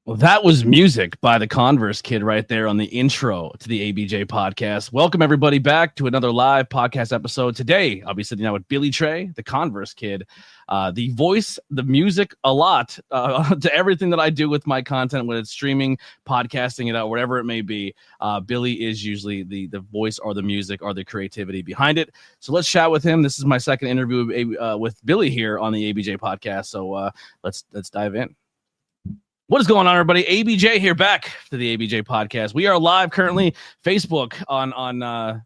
Well, that was music by the Converse Kid right there on the intro to the ABJ podcast. Welcome everybody back to another live podcast episode. Today, I'll be sitting down with Billy Trey, the Converse Kid, the voice, the music, a lot to everything that I do with my content, whether it's streaming, podcasting it out, whatever it may be. Billy is usually the voice or the music or the creativity behind it. So let's chat with him. This is my second interview with Billy here on the ABJ podcast. So let's dive in. What is going on, everybody? ABJ here, back to the ABJ podcast. We are live currently, Facebook on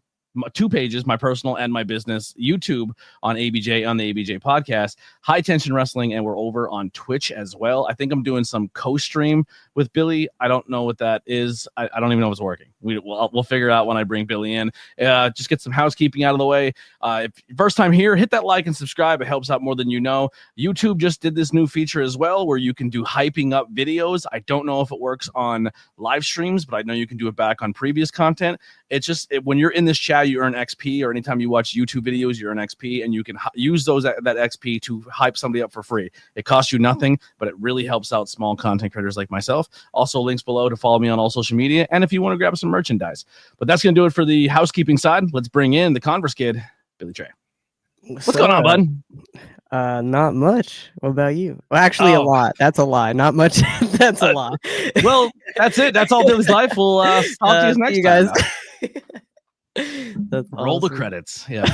two pages, my personal and my business, YouTube on ABJ, on the ABJ podcast, High Tension Wrestling, and we're over on Twitch as well. I think I'm doing some co-stream with Billy. I don't know what that is. I don't even know if it's working. We'll figure it out when I bring Billy in. Just get some housekeeping out of the way. If first time here, hit that like and subscribe. It helps out more than you know. YouTube just did this new feature as well where you can do hyping up videos. I don't know if it works on live streams, but I know you can do it back on previous content. It's just when you're in this chat, you earn XP, or anytime you watch YouTube videos, you earn XP, and you can use that XP to hype somebody up for free. It costs you nothing, but it really helps out small content creators like myself. Also, links below to follow me on all social media, and if you want to grab some merchandise. But that's going to do it for the housekeeping side. Let's bring in the Converse Kid, Billy Trey. What's going on, bud? Not much. What about you? Well, actually, a lot. That's a lie. Not much. That's a lie. Well, that's it. That's all Billy's life. We'll talk to you next guys. That's roll awesome. The credits. Yeah.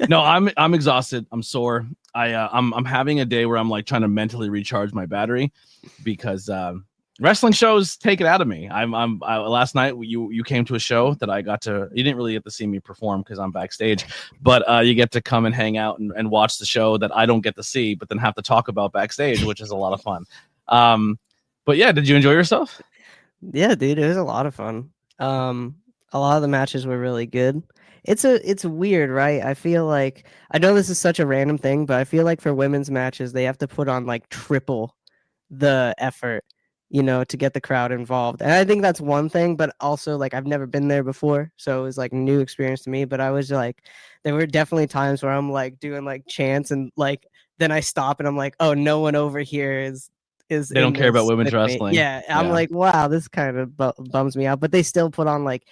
No, I'm exhausted. I'm sore. I'm having a day where I'm like trying to mentally recharge my battery because wrestling shows take it out of me. Last night you came to a show that I got to. You didn't really get to see me perform because I'm backstage, but you get to come and hang out and watch the show that I don't get to see, but then have to talk about backstage, which is a lot of fun. But yeah, did you enjoy yourself? Yeah, dude, it was a lot of fun. A lot of the matches were really good. It's weird, right? I feel like, I know this is such a random thing, but I feel like for women's matches, they have to put on like triple the effort, to get the crowd involved. And I think that's one thing, but also like I've never been there before, so it was like new experience to me. But I was like, there were definitely times where I'm like doing like chants and like then I stop and I'm like, oh, no one over here is they don't care about women's wrestling. Yeah, I'm like, wow, this kind of bums me out. But they still put on like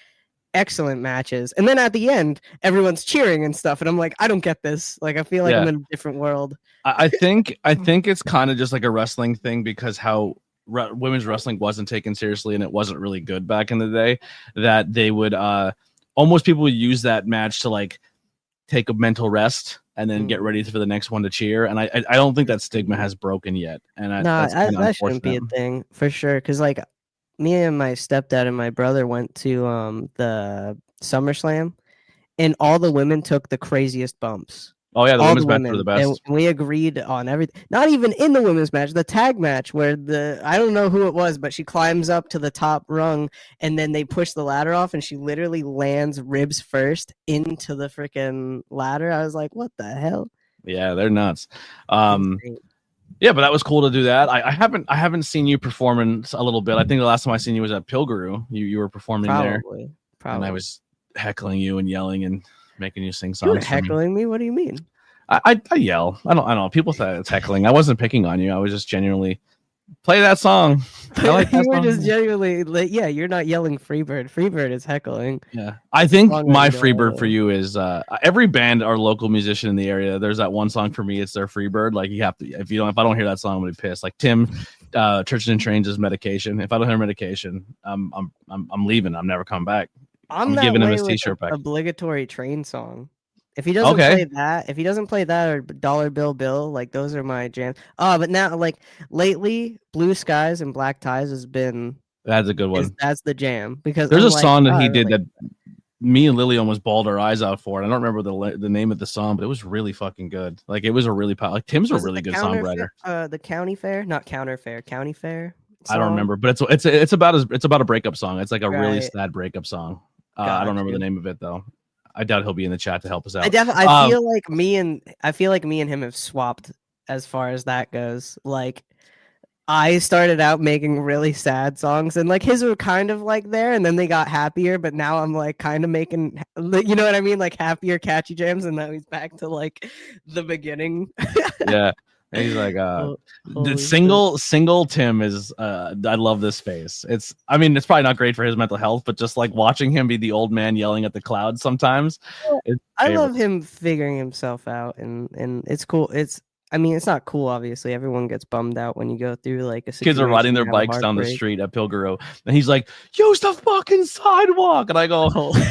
excellent matches, and then at the end everyone's cheering and stuff, and I'm like, I don't get this. Like, I feel like I'm in a different world. I think it's kind of just like a wrestling thing because how women's wrestling wasn't taken seriously and it wasn't really good back in the day, that they would almost people would use that match to like take a mental rest and then get ready for the next one to cheer. And I don't think that stigma has broken yet. And that shouldn't be a thing for sure. Because like me and my stepdad and my brother went to the SummerSlam, and all the women took the craziest bumps. Oh yeah, the women's match were the best. And we agreed on everything. Not even in the women's match, the tag match where I don't know who it was, but she climbs up to the top rung and then they push the ladder off and she literally lands ribs first into the freaking ladder. I was like, what the hell? Yeah, they're nuts. Yeah, but that was cool to do that. I haven't seen you perform in a little bit. I think the last time I seen you was at Pilguru. You were performing there. Probably. And I was heckling you and yelling and making you sing songs. You were heckling me? What do you mean? I yell. I don't know. People say it's heckling. I wasn't picking on you. I was just genuinely play that song. I like that song. Just genuinely like, yeah, you're not yelling Freebird. Freebird is heckling. Yeah. I think my Freebird for you is every band or local musician in the area, there's that one song for me, it's their Freebird. Like you have to if I don't hear that song, I'm gonna be pissed. Like Tim Churches and Trains is Medication. If I don't hear Medication, I'm leaving. I'm never coming back. I'm giving him his t-shirt back. Obligatory Train song. If he doesn't play that or Dollar Bill, like those are my jams. But now like lately, Blue Skies and Black Ties has been. That's a good one. That's the jam because there's a song that he did that me and Lily almost balled our eyes out for, and I don't remember the name of the song, but it was really fucking good. Like it was a really like Tim's a really good songwriter. The County Fair, not Counter Fair, County Fair. Song? I don't remember, but it's about a breakup song. It's like a really sad breakup song. I don't remember the name of it though. I doubt he'll be in the chat to help us out. I feel like me and him have swapped as far as that goes. Like I started out making really sad songs and like his were kind of like there and then they got happier, but now I'm like kind of making, you know what I mean? Like happier, catchy jams. And now he's back to like the beginning. Yeah. He's like, Oh, the holy shit. single Tim is I love this face. It's it's probably not great for his mental health, but just like watching him be the old man yelling at the clouds sometimes. It's I favorite. love him figuring himself out, and it's cool. It's not cool, obviously. Everyone gets bummed out when you go through like a situation. Kids are riding their and have a bikes down the heartbreak. street at Pilgaro, and he's like, use the fucking sidewalk. And I go, Holy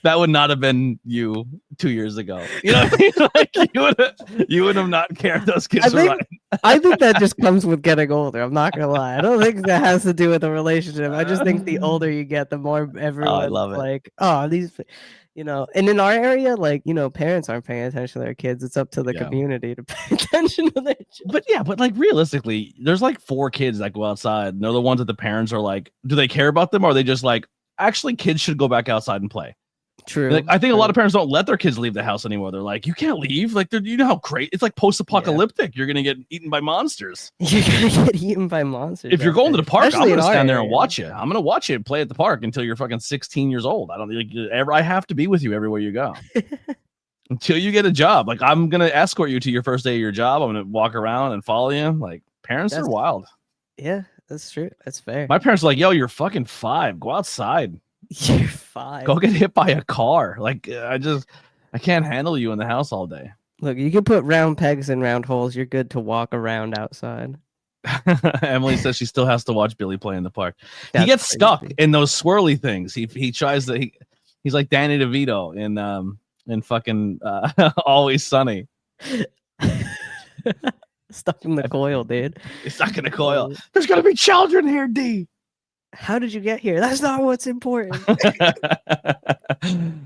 that would not have been you 2 years ago. You know what I mean? Like you would have not cared. Those kids were riding. I think that just comes with getting older. I'm not gonna lie. I don't think that has to do with a relationship. I just think the older you get, the more everyone's love it. like, oh, these, And in our area, like, parents aren't paying attention to their kids. It's up to the community to pay attention to their children. But like realistically, there's like 4 kids that go outside. And they're the ones that the parents are like, do they care about them? Or are they just like, actually, kids should go back outside and play? True. Like, I think a lot of parents don't let their kids leave the house anymore. They're like, you can't leave. Like, you know how great it's like post-apocalyptic. You're gonna get eaten by monsters. You're gonna get eaten by monsters. If you're going to the park, Especially I'm gonna stand there and watch you. I'm gonna watch you play at the park until you're fucking 16 years old. I don't think I have to be with you everywhere you go until you get a job. Like, I'm gonna escort you to your first day of your job. I'm gonna walk around and follow you. Like, parents are wild. Yeah, that's true. That's fair. My parents are like, yo, you're fucking 5. Go outside. You're 5. Go get hit by a car. Like, I can't handle you in the house all day. Look, you can put round pegs in round holes. You're good to walk around outside. Emily says she still has to watch Billy play in the park. He gets stuck in those swirly things. He tries to. He's like Danny DeVito in fucking Always Sunny. Stuck in the coil, dude. He's stuck in the coil. There's gonna be children here, D. How did you get here? That's not what's important.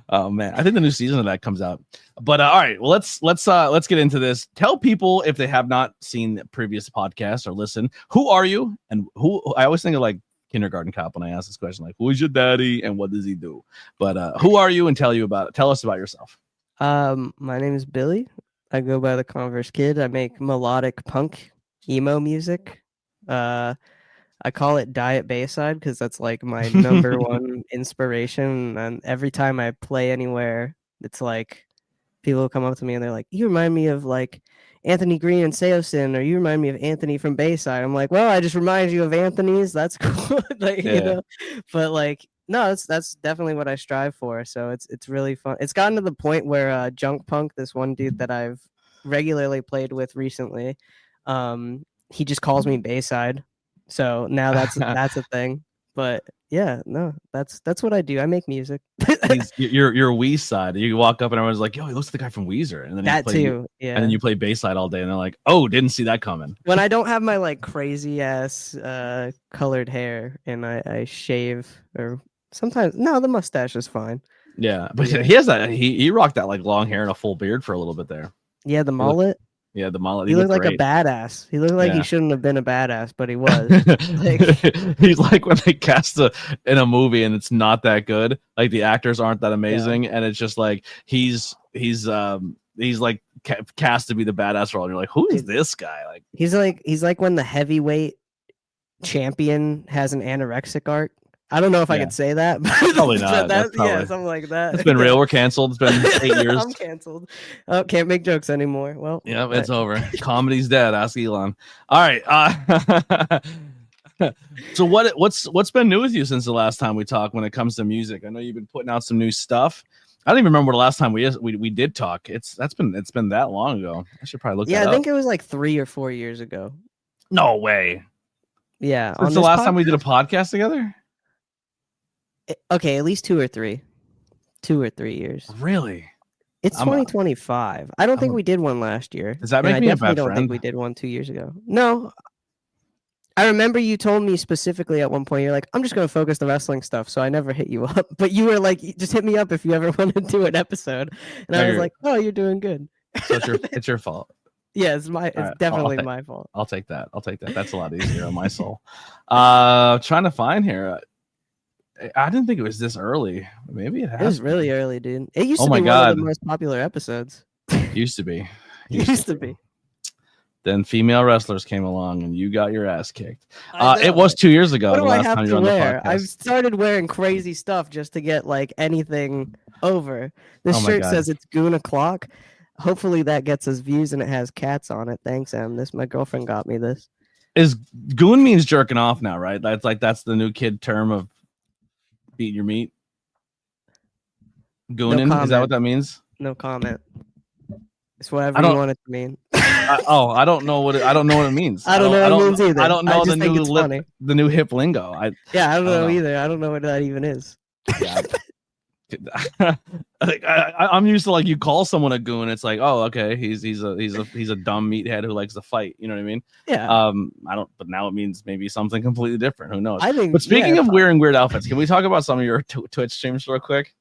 Oh man, I think the new season of that comes out. But all right, well let's get into this. Tell people, if they have not seen the previous podcasts or listen, who are you? And who I always think of like kindergarten cop when I ask this question, like, who is your daddy and what does he do? But who are you, and tell us about yourself. My name is Billy. I go by TheConverseKid. I make melodic punk emo music. I call it Diet Bayside because that's like my number one inspiration. And every time I play anywhere, it's like people come up to me and they're like, you remind me of like Anthony Green and Seosin, or you remind me of Anthony from Bayside. I'm like, well, I just remind you of Anthony's. That's cool. But like, no, that's definitely what I strive for. So it's really fun. It's gotten to the point where Junk Punk, this one dude that I've regularly played with recently, he just calls me Bayside. So now that's a thing. But yeah, no, that's what I do. I make music. You're Weezer side. You walk up and everyone's like, yo, he looks like the guy from Weezer. And then and then you play Bayside all day and they're like, oh, didn't see that coming. When I don't have my like crazy ass colored hair and I shave, or sometimes the mustache is fine. Yeah, but he has that. He rocked that like long hair and a full beard for a little bit there. Yeah, the mullet. Yeah, the mullet. He looked like a badass. He looked like he shouldn't have been a badass, but he was. He's like when they cast in a movie and it's not that good. Like the actors aren't that amazing, and it's just like he's like cast to be the badass role. And you're like, who is this guy? Like he's like when the heavyweight champion has an anorexic arc. I don't know if I could say that. Probably not. Yeah, something like that. It's been real. We're canceled. It's been 8 years. I'm canceled. Oh, can't make jokes anymore. Well, yeah, it's over. Comedy's dead. Ask Elon. All right. So what's been new with you since the last time we talked when it comes to music? I know you've been putting out some new stuff. I don't even remember the last time we did talk. It's been that long ago. I should probably look. Yeah, I think it was like 3 or 4 years ago. No way. Yeah. Since the last time we did a podcast together. Okay, at least 2 or 3 years. Really? It's 2025. I don't think we did one last year. Does that make me a bad friend? I don't think we did one 2 years ago. No. I remember you told me specifically at one point, you're like, I'm just going to focus the wrestling stuff, so I never hit you up. But you were like, just hit me up if you ever want to do an episode. And I was like, oh, you're doing good. So it's your fault. Yeah, it's definitely my fault. I'll take that. That's a lot easier on my soul. Trying to find here. I didn't think it was this early. Maybe it has. It was really early, dude. It used to be one of the most popular episodes. Used to be. Used to be. Then female wrestlers came along and you got your ass kicked. It was 2 years ago. What do I have to wear? I've started wearing crazy stuff just to get like anything over. This shirt says it's Goon o'clock. Hopefully that gets us views and it has cats on it. Thanks, Em. My girlfriend got me this. Is goon means jerking off now, right? That's the new kid term of beating your meat. Goonin, is that what that means? No comment. It's whatever you want it to mean. I don't know what it means. I don't know what it means either. I don't know the new hip lingo. I don't know either. I don't know what that even is. Yeah. I'm used to like you call someone a goon. It's like, oh, okay, he's a dumb meathead who likes to fight. You know what I mean? Yeah. I don't. But now it means maybe something completely different. Who knows? I think. But speaking of wearing weird outfits, can we talk about some of your Twitch streams real quick?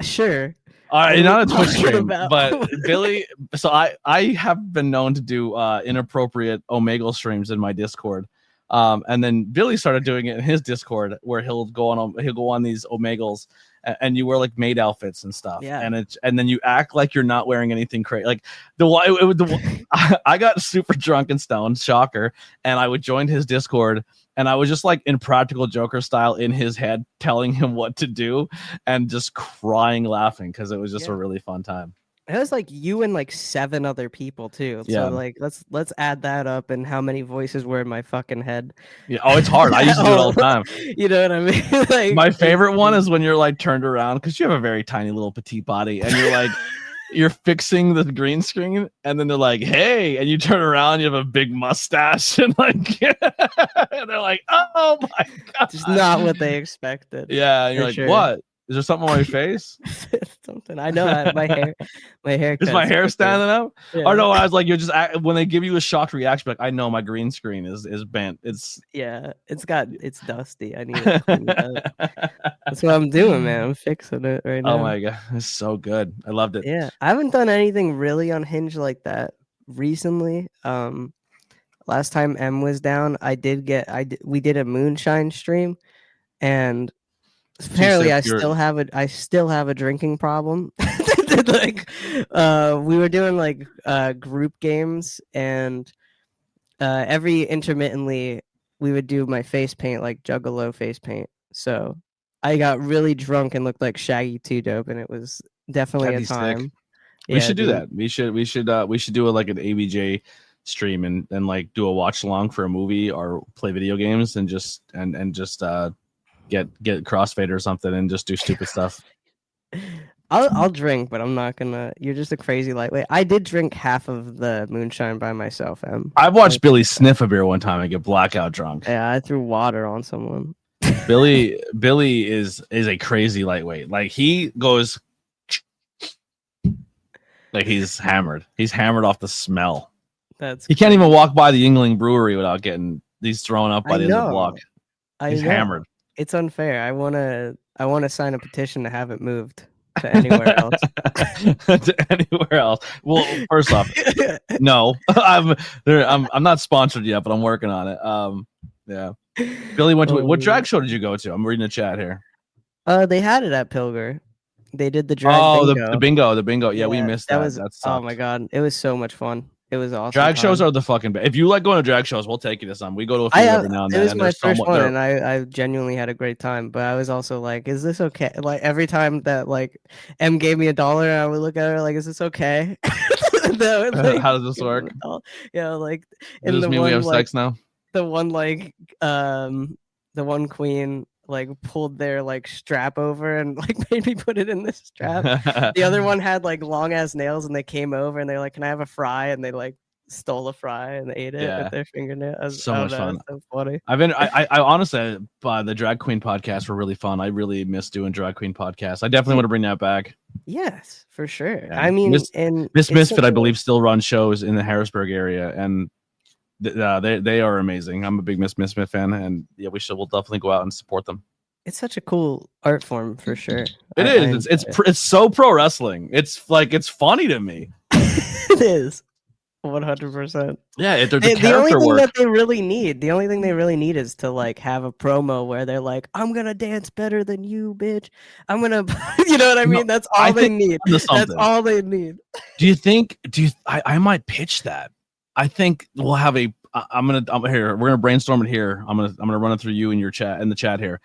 Sure. All right, not a Twitch stream, but Billy. So I have been known to do inappropriate Omegle streams in my Discord. And then Billy started doing it in his Discord, where he'll go on these Omegles, and you wear like maid outfits and stuff. Yeah. And then you act like you're not wearing anything crazy. Like I got super drunk and stoned, shocker, and I would join his Discord, and I was just like in practical Joker style in his head, telling him what to do, and just crying laughing because it was just a really fun time. It was like you and like 7 other people too. Yeah. So like let's add that up and how many voices were in my fucking head. Yeah. Oh, it's hard. I used to do it all the time. You know what I mean? Like, my favorite one is when you're like turned around because you have a very tiny little petite body, and you're like you're fixing the green screen, and then they're like, "Hey," and you turn around, you have a big mustache, and like and they're like, "Oh my god!" It's not what they expected. Yeah, and you're like, "What? Is there something on my face?" Something. I know. My hair. Is my hair standing up? Yeah. Or no, I was like, you're just when they give you a shocked reaction, like, I know my green screen is bent. It's dusty. I need it cleaned up. That's what I'm doing, man. I'm fixing it right now. Oh my god, it's so good. I loved it. Yeah, I haven't done anything really unhinged like that recently. Last time M was down, we did a moonshine stream, and apparently I still have a drinking problem. Like we were doing like group games, and every intermittently we would do my face paint, like Juggalo face paint. So I got really drunk and looked like Shaggy 2 Dope, and it was definitely a time. We should do that. We should do like an ABJ stream and like do a watch along for a movie or play video games and just get crossfade or something and just do stupid stuff. I'll drink, but I'm not gonna. You're just a crazy lightweight. I did drink half of the moonshine by myself. I've watched Billy sniff a beer one time and get blackout drunk. Yeah, I threw water on someone. Billy is a crazy lightweight. Like he goes, like he's hammered. He's hammered off the smell. He can't even walk by the Yingling Brewery without getting these thrown up by the end of the block. He's hammered. It's unfair. I wanna sign a petition to have it moved to anywhere else. To anywhere else. Well, first off, no, I'm not sponsored yet, but I'm working on it. Yeah. Billy went to what drag show did you go to? I'm reading the chat here. They had it at Pilger. They did the drag bingo. The bingo. Yeah, we missed that. Oh my god, it was so much fun. It was awesome. Drag shows are the fucking best. If you like going to drag shows, we'll take you to some. We go to a few every now and then. It was my first one, and I genuinely had a great time. But I was also like, "Is this okay?" Like every time that like M gave me $1, I would look at her like, "Is this okay?" Like, how does this work? Yeah, like does this mean we have sex now? The one the one queen like pulled their like strap over and like made me put it in this strap. The other one had like long ass nails, and they came over and they're like, "Can I have a fry?" And they like stole a fry and they ate it with their fingernails. So much fun. So funny. I honestly, the drag queen podcasts were really fun. I really miss doing drag queen podcasts. I definitely want to bring that back. Yes, for sure. Yeah. I mean, Miss Misfit, I believe, still runs shows in the Harrisburg area, and they are amazing. I'm a big Miss Misfit fan, and yeah, we'll definitely go out and support them. It's such a cool art form for sure. It is. It's so pro wrestling. It's like it's funny to me. It is. 100%. Yeah, the only thing that they really need, the only thing they really need is to like have a promo where they're like, "I'm gonna dance better than you, bitch. I'm gonna," you know what I mean? That's all they need. That's all they need. I might pitch that. I think we'll have we're gonna brainstorm it here. I'm gonna run it through you in your chat in the chat here,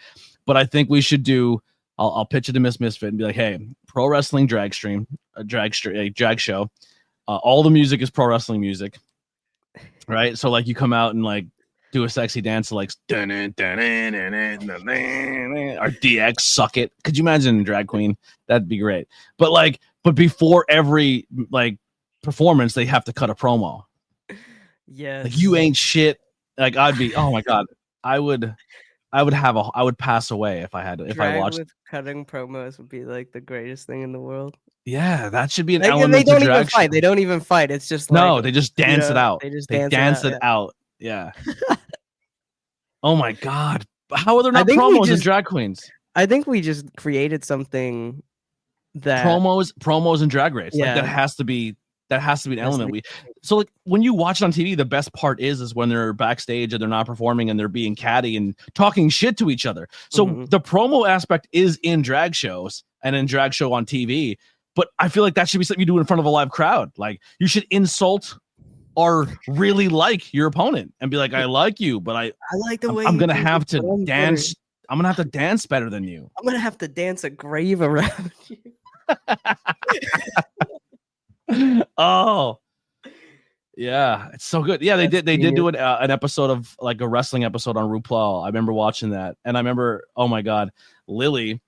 but I think we should do I'll pitch it to Miss Misfit and be like, hey, pro wrestling drag stream, a drag show. All the music is pro wrestling music, right? So like you come out and like do a sexy dance like or DX suck it. Could you imagine drag queen? That'd be great. But before every like performance, they have to cut a promo. Yes. Like you ain't shit. Like I'd be, oh my God. I would pass away if I had if I Drag watched. with cutting promos would be like the greatest thing in the world. Yeah, that should be an They element don't to even drag. fight. They don't even fight. It's just like, No, they just dance it out. They just They dance it out. Yeah. Oh my God. How are there not promos in drag queens? I think we just created something that promos and drag race. Yeah. Like that has to be an element. So like when you watch it on TV, the best part is when they're backstage and they're not performing and they're being catty and talking shit to each other. So the promo aspect is in drag shows and in drag show on TV. But I feel like that should be something you do in front of a live crowd. Like you should insult or really like your opponent and be like, I like you, but I like the way I'm gonna have to dance. Better. I'm gonna have to dance better than you. I'm gonna have to dance a grave around you. Oh, yeah, it's so good. Yeah, they did do an episode of like a wrestling episode on RuPaul. I remember watching that, and I remember, oh my God, Lily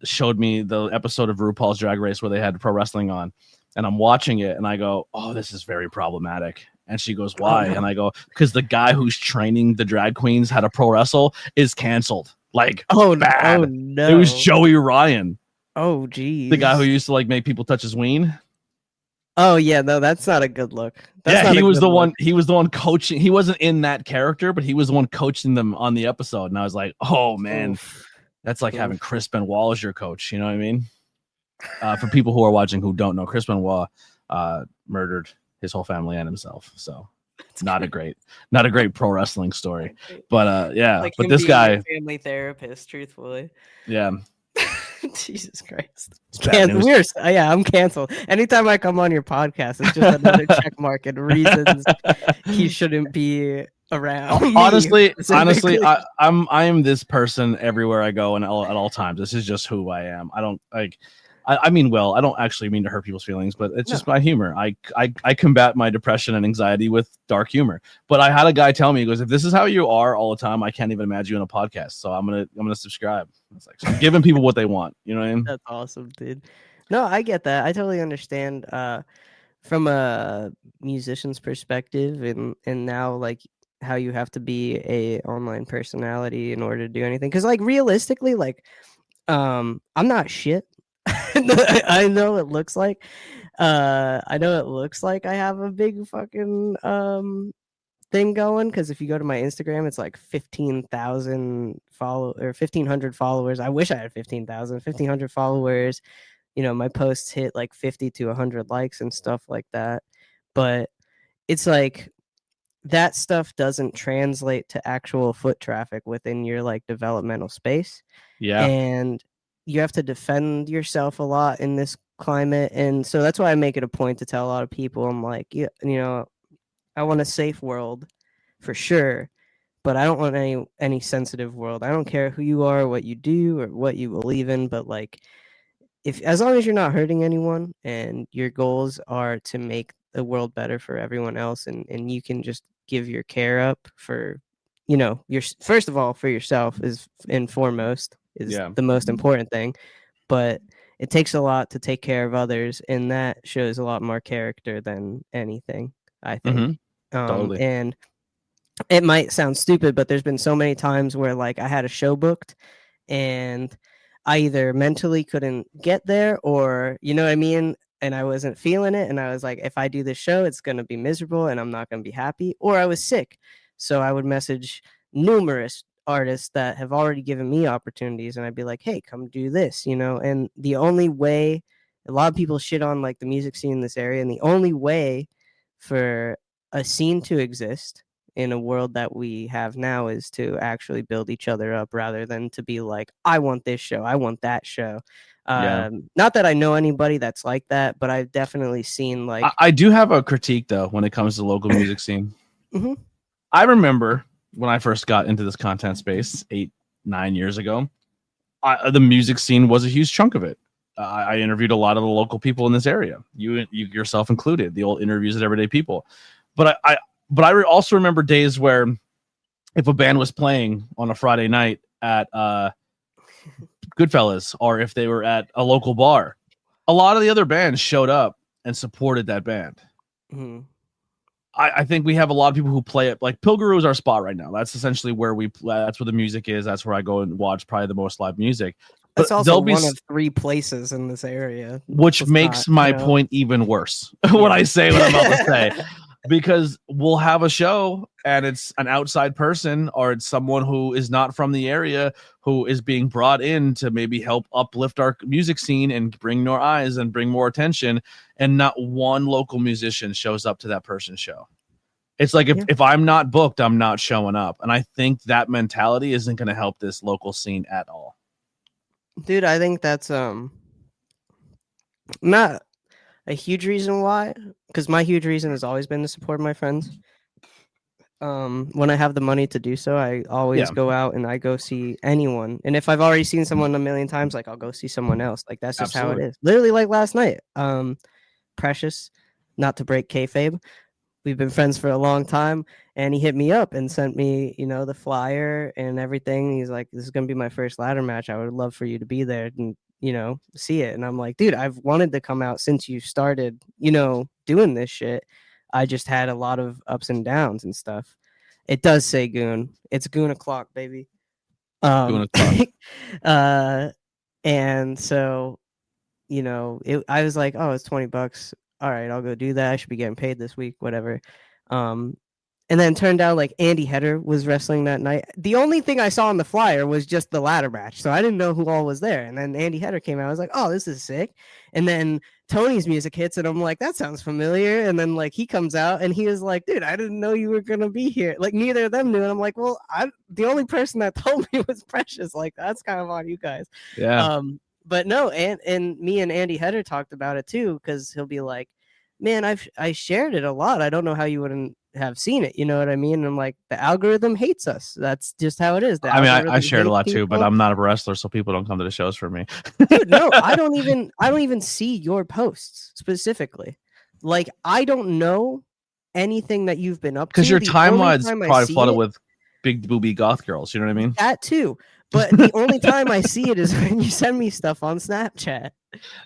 showed me the episode of RuPaul's Drag Race where they had pro wrestling on, and I'm watching it, and I go, oh, this is very problematic. And she goes, why? And I go, because the guy who's training the drag queens how to pro wrestle is canceled. Like, bad. Oh no, it was Joey Ryan. Oh geez, the guy who used to like make people touch his ween. Oh yeah, no, that's not a good look. He was the one. He was the one coaching. He wasn't in that character, but he was the one coaching them on the episode. And I was like, oh man, that's like having Chris Benoit as your coach. You know what I mean? For people who are watching who don't know, Chris Benoit murdered his whole family and himself. So not a great pro wrestling story. But yeah, like but this guy, family therapist, truthfully. Yeah. Jesus Christ. I'm canceled. Anytime I come on your podcast, it's just another check mark and reasons he shouldn't be around. Honestly, I am this person everywhere I go and at all times. This is just who I am. I don't like I mean well, I don't actually mean to hurt people's feelings, but it's just my humor. I combat my depression and anxiety with dark humor. But I had a guy tell me, he goes, if this is how you are all the time, I can't even imagine you in a podcast. So I'm gonna subscribe. It's like, so I'm giving people what they want. You know what I mean? That's awesome, dude. No, I get that. I totally understand from a musician's perspective and now like how you have to be a online personality in order to do anything. Because like realistically, like I'm not shit. I know it looks like I have a big fucking thing going, because if you go to my Instagram, it's like 15,000 or 1,500 followers. I wish I had 15,000, 1,500 followers. You know, my posts hit like 50 to 100 likes and stuff like that. But it's like that stuff doesn't translate to actual foot traffic within your like developmental space. Yeah. And you have to defend yourself a lot in this climate. And so that's why I make it a point to tell a lot of people, I'm like, you know, I want a safe world for sure, but I don't want any sensitive world. I don't care who you are, what you do, or what you believe in, but like, as long as you're not hurting anyone and your goals are to make the world better for everyone else, and you can just give your care up for, you know, your first of all for yourself is the most important thing, but it takes a lot to take care of others, and that shows a lot more character than anything, I think. Totally. And it might sound stupid, but there's been so many times where like I had a show booked and I either mentally couldn't get there, or you know what I mean, and I wasn't feeling it, and I was like, if I do this show, it's going to be miserable and I'm not going to be happy, or I was sick. So I would message numerous artists that have already given me opportunities, and I'd be like, hey, come do this, you know. And the only way, a lot of people shit on like the music scene in this area, and the only way for a scene to exist in a world that we have now is to actually build each other up, rather than to be like, I want this show, I want that show. Not that I know anybody that's like that, but I've definitely seen like I do have a critique though when it comes to the local music scene. I remember when I first got into this content space 8-9 years ago, the music scene was a huge chunk of it. I interviewed a lot of the local people in this area, you yourself included, the old interviews with everyday people. But I also remember days where if a band was playing on a Friday night at Goodfellas, or if they were at a local bar, a lot of the other bands showed up and supported that band. Mm-hmm. I think we have a lot of people who play it. Like Pilgrim is our spot right now. That's essentially where we play. That's where the music is. That's where I go and watch probably the most live music. But it's also one of 3 places in this area, which makes my point even worse. What I say, what I'm about to say, because we'll have a show and it's an outside person or it's someone who is not from the area who is being brought in to maybe help uplift our music scene and bring more eyes and bring more attention, and not one local musician shows up to that person's show. It's like if I'm not booked, I'm not showing up. And I think that mentality isn't going to help this local scene at all. Dude, I think that's not a huge reason why, because my huge reason has always been to support my friends. When I have the money to do so, I always go out and I go see anyone. And if I've already seen someone a million times, like I'll go see someone else. Like that's just how it is. Literally, like last night, Precious, not to break kayfabe, we've been friends for a long time, and he hit me up and sent me, the flyer and everything. He's like, "This is gonna be my first ladder match. I would love for you to be there and see it." And I'm like, "Dude, I've wanted to come out since you started, doing this shit. I just had a lot of ups and downs and stuff." It does say goon. It's goon o'clock, baby. Goon o'clock. And so, I was like, "Oh, it's $20. All right, I'll go do that. I should be getting paid this week, whatever." And then turned out like Andy Header was wrestling that night. The only thing I saw on the flyer was just the ladder match, so I didn't know who all was there. And then Andy Header came out. I was like, "Oh, this is sick." And then Tony's music hits, and I'm like, "That sounds familiar." And then like he comes out, and he was like, "Dude, I didn't know you were gonna be here." Like neither of them knew, and I'm like, "Well, the only person that told me was Precious." Like that's kind of on you guys. Yeah. But no, and me and Andy Header talked about it too, because he'll be like, "Man, I shared it a lot. I don't know how you wouldn't have seen it." You know what I mean? And I'm like, the algorithm hates us. That's just how it is. I shared a lot too, but I'm not a wrestler, so people don't come to the shows for me. Dude, no, I don't even see your posts specifically. Like I don't know anything that you've been up to. Because your timeline's probably flooded with big booby goth girls. You know what I mean? That too. But the only time I see it is when you send me stuff on Snapchat.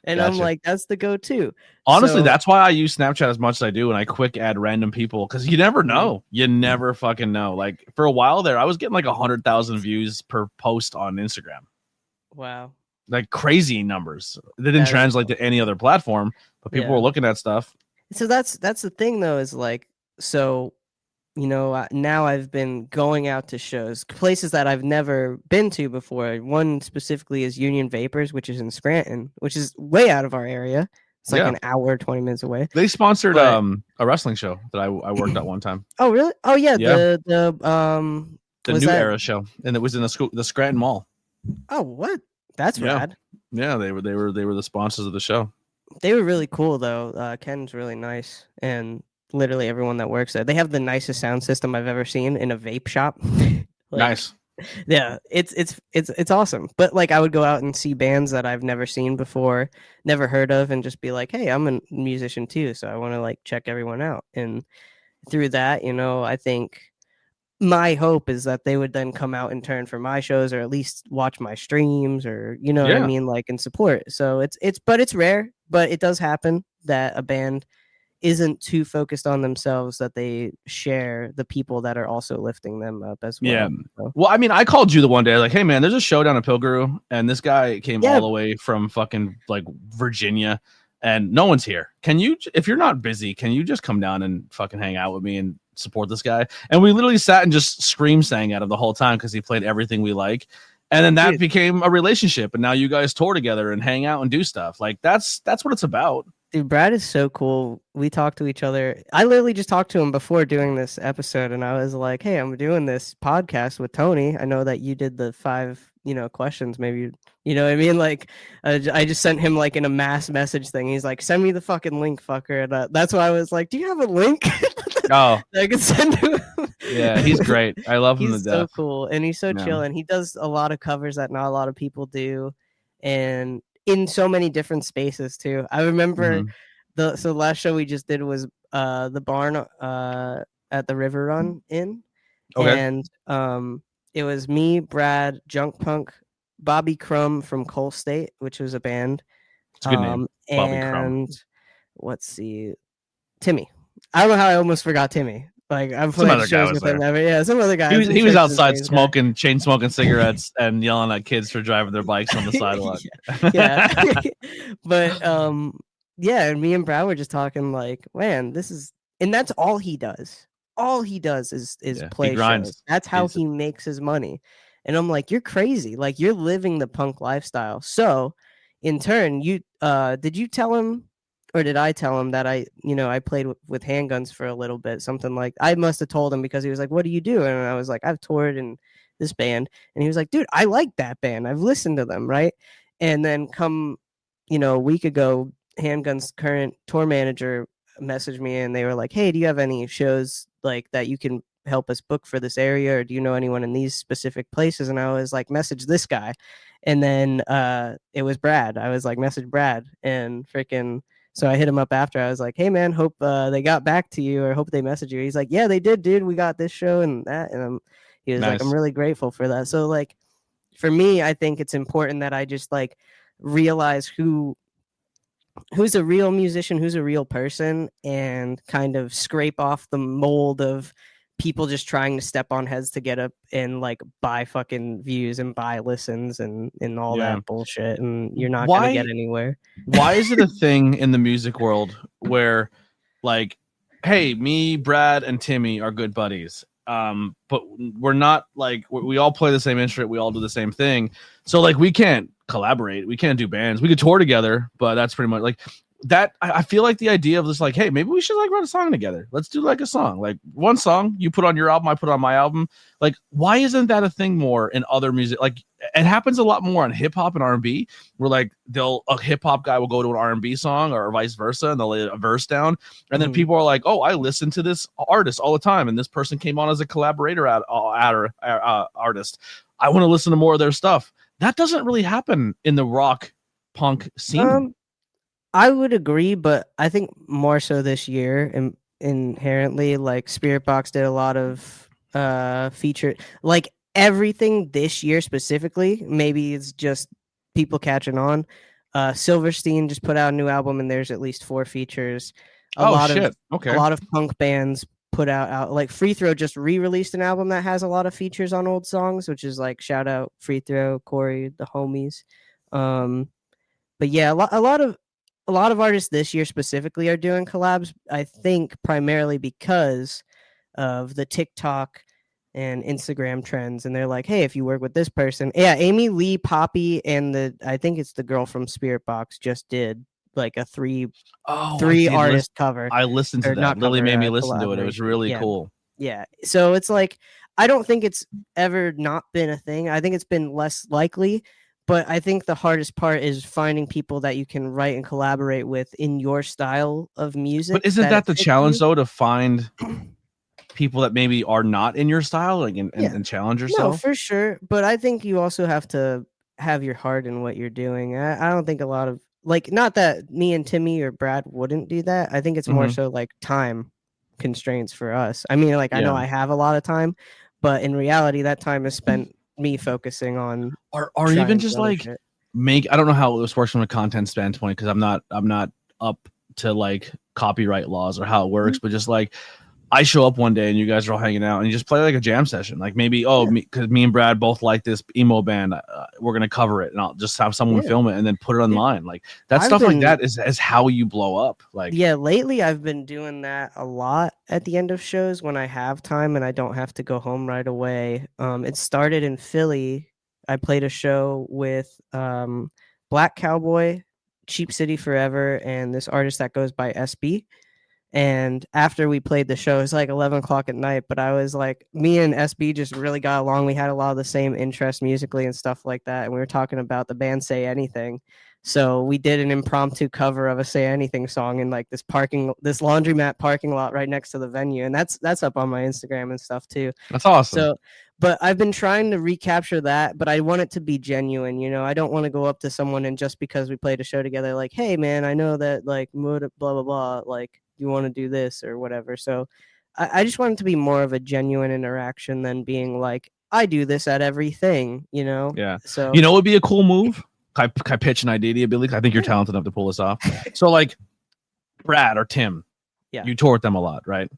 And gotcha. I'm like, that's the go-to. Honestly, that's why I use Snapchat as much as I do, and I quick add random people, because you never know. You never fucking know. Like for a while there, I was getting like 100,000 views per post on Instagram. Wow. Like crazy numbers. They didn't translate to any other platform, but people were looking at stuff. So that's the thing though, is like, so now I've been going out to shows, places that I've never been to before. One specifically is Union Vapors, which is in Scranton, which is way out of our area. It's like an hour, 20 minutes away. They sponsored a wrestling show that I worked at one time. Oh, really? Oh, yeah. The New Era show, and it was in the Scranton Mall. Oh, what? That's rad. Yeah, they were the sponsors of the show. They were really cool though. Ken's really nice, and literally everyone that works there. They have the nicest sound system I've ever seen in a vape shop. Nice. Yeah, it's awesome. But like I would go out and see bands that I've never seen before, never heard of, and just be like, "Hey, I'm a musician too, so I want to like check everyone out." And through that, I think my hope is that they would then come out and turn for my shows, or at least watch my streams, or what I mean, like, and support. So it's rare, but it does happen that a band isn't too focused on themselves that they share the people that are also lifting them up as well. Yeah. So. Well, I mean, I called you the one day, like, "Hey man, there's a show down in Pilgrim, and this guy came all the way from fucking like Virginia, and no one's here. Can you, if you're not busy, can you just come down and fucking hang out with me and support this guy?" And we literally sat and just sang at him the whole time, because he played everything we like. And then that became a relationship, and now you guys tour together and hang out and do stuff. Like that's what it's about. Dude, Brad is so cool. We talk to each other. I literally just talked to him before doing this episode, and I was like, "Hey, I'm doing this podcast with Tony. I know that you did the 5, questions. Maybe, you know what I mean? Like, I just sent him like in a mass message thing. He's like, "Send me the fucking link, fucker." And that's why I was like, "Do you have a link?" Oh, that I could send to him. yeah, he's great. I love him to He's so death. cool, and he's so Yeah. chill, and he does a lot of covers that not a lot of people do, and in so many different spaces too. I remember Mhm. the last show we just did was the barn at the River Run Inn, Okay. and it was me, Brad, Junk Punk, Bobby Crumb from Coal State, which was a band, It's a good name, Bobby Crumb. and let's see, Timmy. I don't know how I almost forgot Timmy. Like I've Some played other guy shows was with him there. ever. Yeah, some other guy. I'm pretty He sure was it's the outside same guy. chain smoking cigarettes and yelling at kids for driving their bikes on the sidewalk. Yeah. But yeah, and me and Brad were just talking like, man, this is, and that's all he does. All he does is Yeah, he play grinds. shows. That's how He's he makes his money. And I'm like, you're crazy. Like you're living the punk lifestyle. So in turn, you did you tell him, or did I tell him that I played with handguns for a little bit, something like, I must have told him because he was like, what do you do? And I was like, I've toured in this band. And he was like, dude, I like that band. I've listened to them, right? And then a week ago, Handgun's current tour manager messaged me and they were like, hey, do you have any shows like that you can help us book for this area, or do you know anyone in these specific places? And I was like, message this guy. And then it was Brad. I was like, message Brad, and freaking, so I hit him up after. I was like, hey man, hope they got back to you, or hope they messaged you. He's like, yeah, they did, dude. We got this show and that. And he was like, I'm nice. really grateful for that. So like for me, I think it's important that I just like realize who's a real musician, who's a real person, and kind of scrape off the mold of people just trying to step on heads to get up and like buy fucking views and buy listens and all Yeah. that bullshit, and you're not gonna get anywhere. Why is it a thing in the music world where, like, hey, me, Brad, and Timmy are good buddies, but we're not, like, we all play the same instrument, we all do the same thing, so like we can't collaborate, we can't do bands, we could tour together, but that's pretty much like that. I feel like the idea of this, like, hey, maybe we should like write a song together. Let's do like a song, like one song you put on your album, I put on my album. Like, why isn't that a thing more in other music? Like, it happens a lot more on hip hop and R&B, where like a hip hop guy will go to an R&B song or vice versa, and they'll lay a verse down, and then people are like, oh, I listen to this artist all the time, and this person came on as a collaborator artist. I want to listen to more of their stuff. That doesn't really happen in the rock punk scene. I would agree, but I think more so this year, and inherently, like Spirit Box did a lot of feature, like everything this year specifically. Maybe it's just people catching on. Silverstein just put out a new album, and there's at least 4 features. A Oh lot of shit! Okay. a lot of punk bands put out like Free Throw just re-released an album that has a lot of features on old songs, which is like shout out Free Throw, Corey, the homies. But yeah, a lot of artists this year specifically are doing collabs. I think primarily because of the TikTok and Instagram trends, and they're like, hey, if you work with this person, yeah, Amy Lee, Poppy, and I think it's the girl from Spirit Box just did like a three artist cover. I listened to Or that. not Lily cover, made me listen to it. It was collaboration. really Yeah, cool. yeah. So it's like, I don't think it's ever not been a thing. I think it's been less likely, but I think the hardest part is finding people that you can write and collaborate with in your style of music. But isn't that the fits challenge you. though, to find people that maybe are not in your style, like, and challenge No, yourself? for sure. But I think you also have to have your heart in what you're doing. I don't think a lot of, like, not that me and Timmy or Brad wouldn't do that. I think it's more so like time constraints for us. I mean, like, I know Yeah. I have a lot of time, but in reality, that time is spent me focusing on Or even trying just other like shit. I don't know how this works from a content standpoint, because I'm not up to like copyright laws or how it works, but just like I show up one day and you guys are all hanging out and you just play like a jam session. Like maybe, because me and Brad both like this emo band, we're going to cover it, and I'll just have someone film it and then put it online. Like that stuff like that is how you blow up. Like, yeah, lately I've been doing that a lot at the end of shows when I have time and I don't have to go home right away. It started in Philly. I played a show with Black Cowboy, Cheap City Forever, and this artist that goes by SB. And after we played the show, it was like 11 o'clock at night, but I was like, me and SB just really got along. We had a lot of the same interests musically and stuff like that. And we were talking about the band Say Anything. So we did an impromptu cover of a Say Anything song in like this laundromat parking lot right next to the venue, and that's up on my Instagram and stuff too. That's awesome. So, but I've been trying to recapture that, but I want it to be genuine. I don't want to go up to someone and just because we played a show together, like, hey man, I know that like mood blah blah blah, like you want to do this or whatever. So I just want it to be more of a genuine interaction than being like, I do this at everything, Yeah. So it would be a cool move. Can I pitch an idea to you, Billy? I think you're talented enough to pull this off. So like Brad or Tim, you tour with them a lot, right?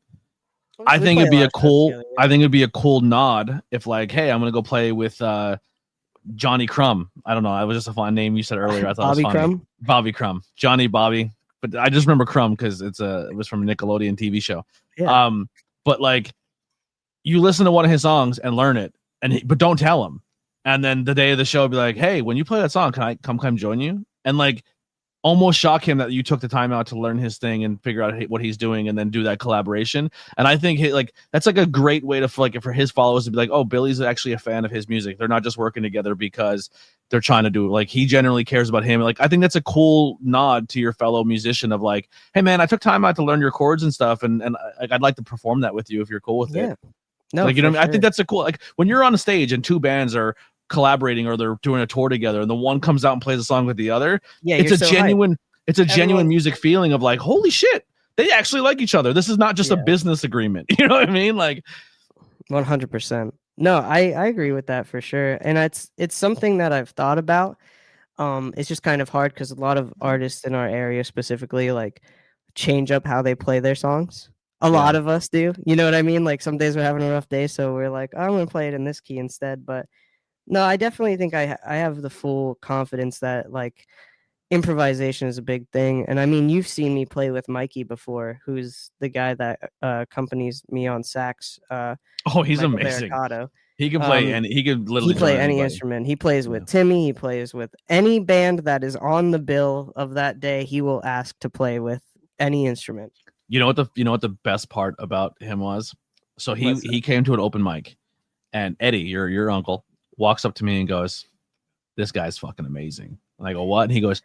I think it'd be a cool nod if like, hey, I'm gonna go play with Johnny Crumb. I don't know. It was just a fun name you said earlier. I thought Bobby it was funny. Crumb? Bobby Crumb. Johnny Bobby. But I just remember Crumb because it was from a Nickelodeon TV show. Yeah. But like you listen to one of his songs and learn it, but don't tell him. And then the day of the show, be like, hey, when you play that song, can I come join you? And like almost shock him that you took the time out to learn his thing and figure out what he's doing and then do that collaboration. And I think that's like a great way to for his followers to be like, oh, Billy's actually a fan of his music. They're not just working together because they're trying to do like he generally cares about him. Like I think that's a cool nod to your fellow musician of like, hey man, I took time out to learn your chords and stuff, and I'd like to perform that with you if you're cool with it. No, like, you know what I mean? I think that's a cool, like when you're on a stage and two bands are collaborating or they're doing a tour together and the one comes out and plays a song with the other. Yeah, it's a genuine genuine music feeling of like, holy shit, they actually like each other. This is not just a business agreement. You know what I mean? Like 100%. No, I agree with that for sure. And it's something that I've thought about. It's just kind of hard because a lot of artists in our area specifically like change up how they play their songs. A lot of us do. You know what I mean? Like some days we're having a rough day, so we're like, oh, I'm gonna play it in this key instead. But no, I definitely think I have the full confidence that like improvisation is a big thing. And I mean, you've seen me play with Mikey before, who's the guy that accompanies me on sax. He's Michael amazing. Barricado. He can play and he can literally play any instrument. He plays with Timmy. He plays with any band that is on the bill of that day. He will ask to play with any instrument. You know what the best part about him was? So he came to an open mic, and Eddie, your uncle, walks up to me and goes, "This guy's fucking amazing." And I go, "What?" And he goes,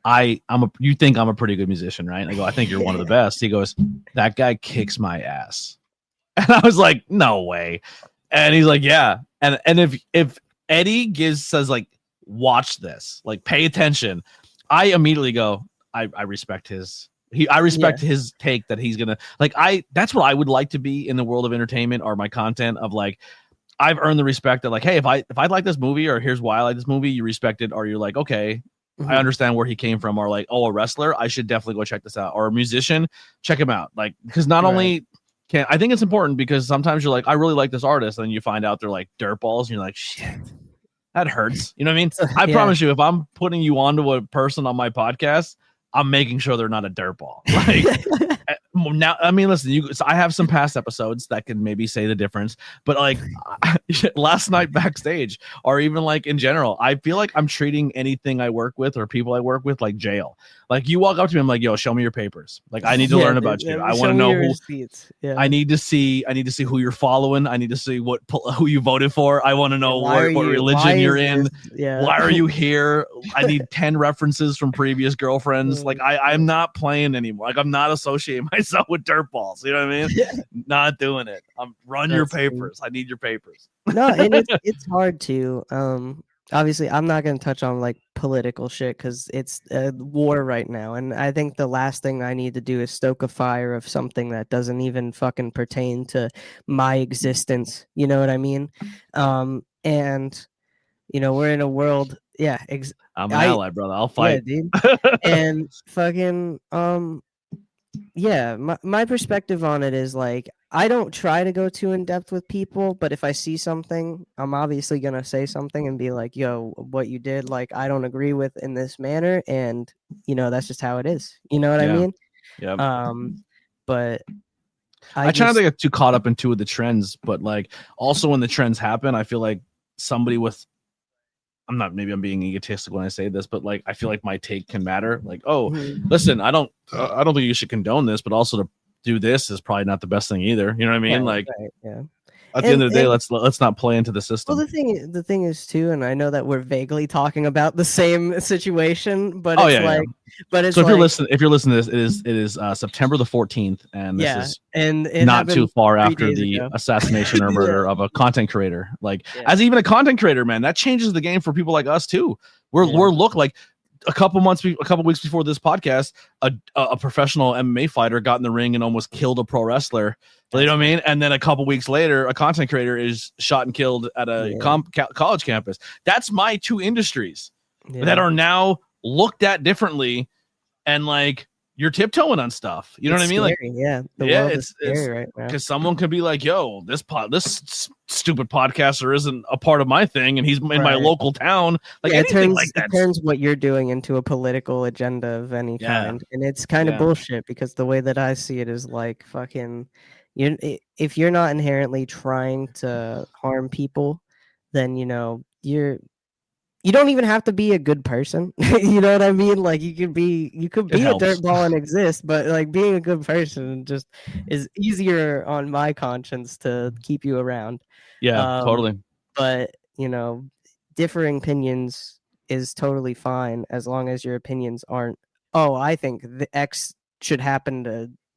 you think I'm a pretty good musician, right? And I go, "I think you're one of the best." He goes, "That guy kicks my ass." And I was like, "No way." And he's like, "Yeah." And if Eddie says like, "Watch this, like pay attention," I immediately go, I respect his his take that he's gonna like. That's what I would like to be in the world of entertainment or my content of like, I've earned the respect that like, hey, if I like this movie or here's why I like this movie, you respect it, or you're like, okay, I understand where he came from, or like, oh, a wrestler, I should definitely go check this out, or a musician, check him out. Like, because not only I think it's important because sometimes you're like, I really like this artist, and then you find out they're like dirtballs, and you're like, shit, that hurts. You know what I mean? I promise you, if I'm putting you onto a person on my podcast, I'm making sure they're not a dirtball. Like now, I mean, listen, I have some past episodes that can maybe say the difference, but like last night backstage, or even like in general, I feel like I'm treating anything I work with or people I work with like jail. Like you walk up to me, I'm like, yo, show me your papers. Like I need to learn about you. I want to know who. I need to see who you're following. I need to see who you voted for. I want to know what religion you're in. Why are you here? I need 10 references from previous girlfriends. Like I'm not playing anymore. Like I'm not associating myself with dirtballs. You know what I mean? Not doing it. Run your papers. I need your papers. No, and it's hard to. Obviously, I'm not going to touch on like political shit because it's a war right now. And I think the last thing I need to do is stoke a fire of something that doesn't even fucking pertain to my existence. You know what I mean? And, we're in a world. Yeah. I'm an ally, brother. I'll fight. Yeah, dude. And fucking, my perspective on it is like, I don't try to go too in depth with people, but if I see something, I'm obviously going to say something and be like, yo, what you did, like, I don't agree with in this manner. And, that's just how it is. You know what I mean? Yeah. But I try not to get too caught up in two of the trends, but like also when the trends happen, I feel like somebody with, maybe I'm being egotistical when I say this, but like, I feel like my take can matter. Like, oh, listen, I don't think you should condone this, but also to do this is probably not the best thing either. You know what I mean? Right. Yeah. At the end of the day, let's not play into the system. Well, the thing is too, and I know that we're vaguely talking about the same situation, but it's so if you're listening to this, it is September the 14th, and this is and it not too far 3 after days the ago. assassination or murder of a content creator. Like, Yeah. as even a content creator, man, that changes the game for people like us too. We're like a couple weeks before this podcast, a professional MMA fighter got in the ring and almost killed a pro wrestler. You know what I mean? And then a couple weeks later, a content creator is shot and killed at a college campus. That's my two industries that are now looked at differently, and like, you're tiptoeing on stuff. You know what I mean? Scary, like, the world is scary right now. Because someone could be like, "Yo, this stupid podcaster isn't a part of my thing, and he's in my local town." Like, anything like that. It turns what you're doing into a political agenda of any kind, and it's kind of bullshit. Because the way that I see it is like, fucking, if you're not inherently trying to harm people, then you don't even have to be a good person. You know what I mean? Like, you could be a dirtball and exist, but like, being a good person just is easier on my conscience to keep you around. Yeah, totally. But differing opinions is totally fine as long as your opinions aren't, oh, I think the X should happen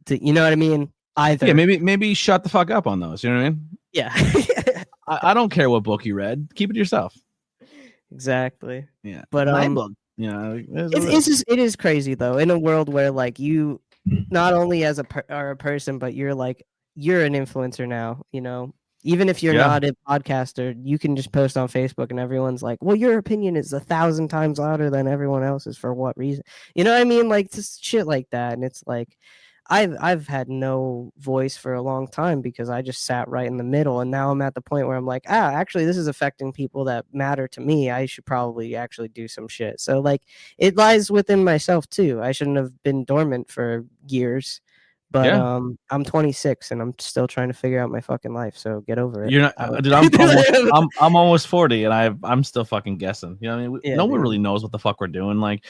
to you know what I mean? Either. Yeah, maybe shut the fuck up on those. You know what I mean? Yeah. I don't care what book you read. Keep it to yourself. Exactly. Yeah. But it is crazy though, in a world where like you not only as are a person, but you're an influencer now, even if you're not a podcaster, you can just post on Facebook and everyone's like, well, your opinion is 1,000 times louder than everyone else's. For what reason? You know what I mean? Like, just shit like that. And it's like, I've had no voice for a long time because I just sat right in the middle, and now I'm at the point where I'm like, actually, this is affecting people that matter to me. I should probably actually do some shit. So like, it lies within myself too. I shouldn't have been dormant for years, but I'm 26 and I'm still trying to figure out my fucking life. So get over it. You're not, dude. I'm almost 40, and I'm still fucking guessing. You know what I mean? No one really knows what the fuck we're doing. Like,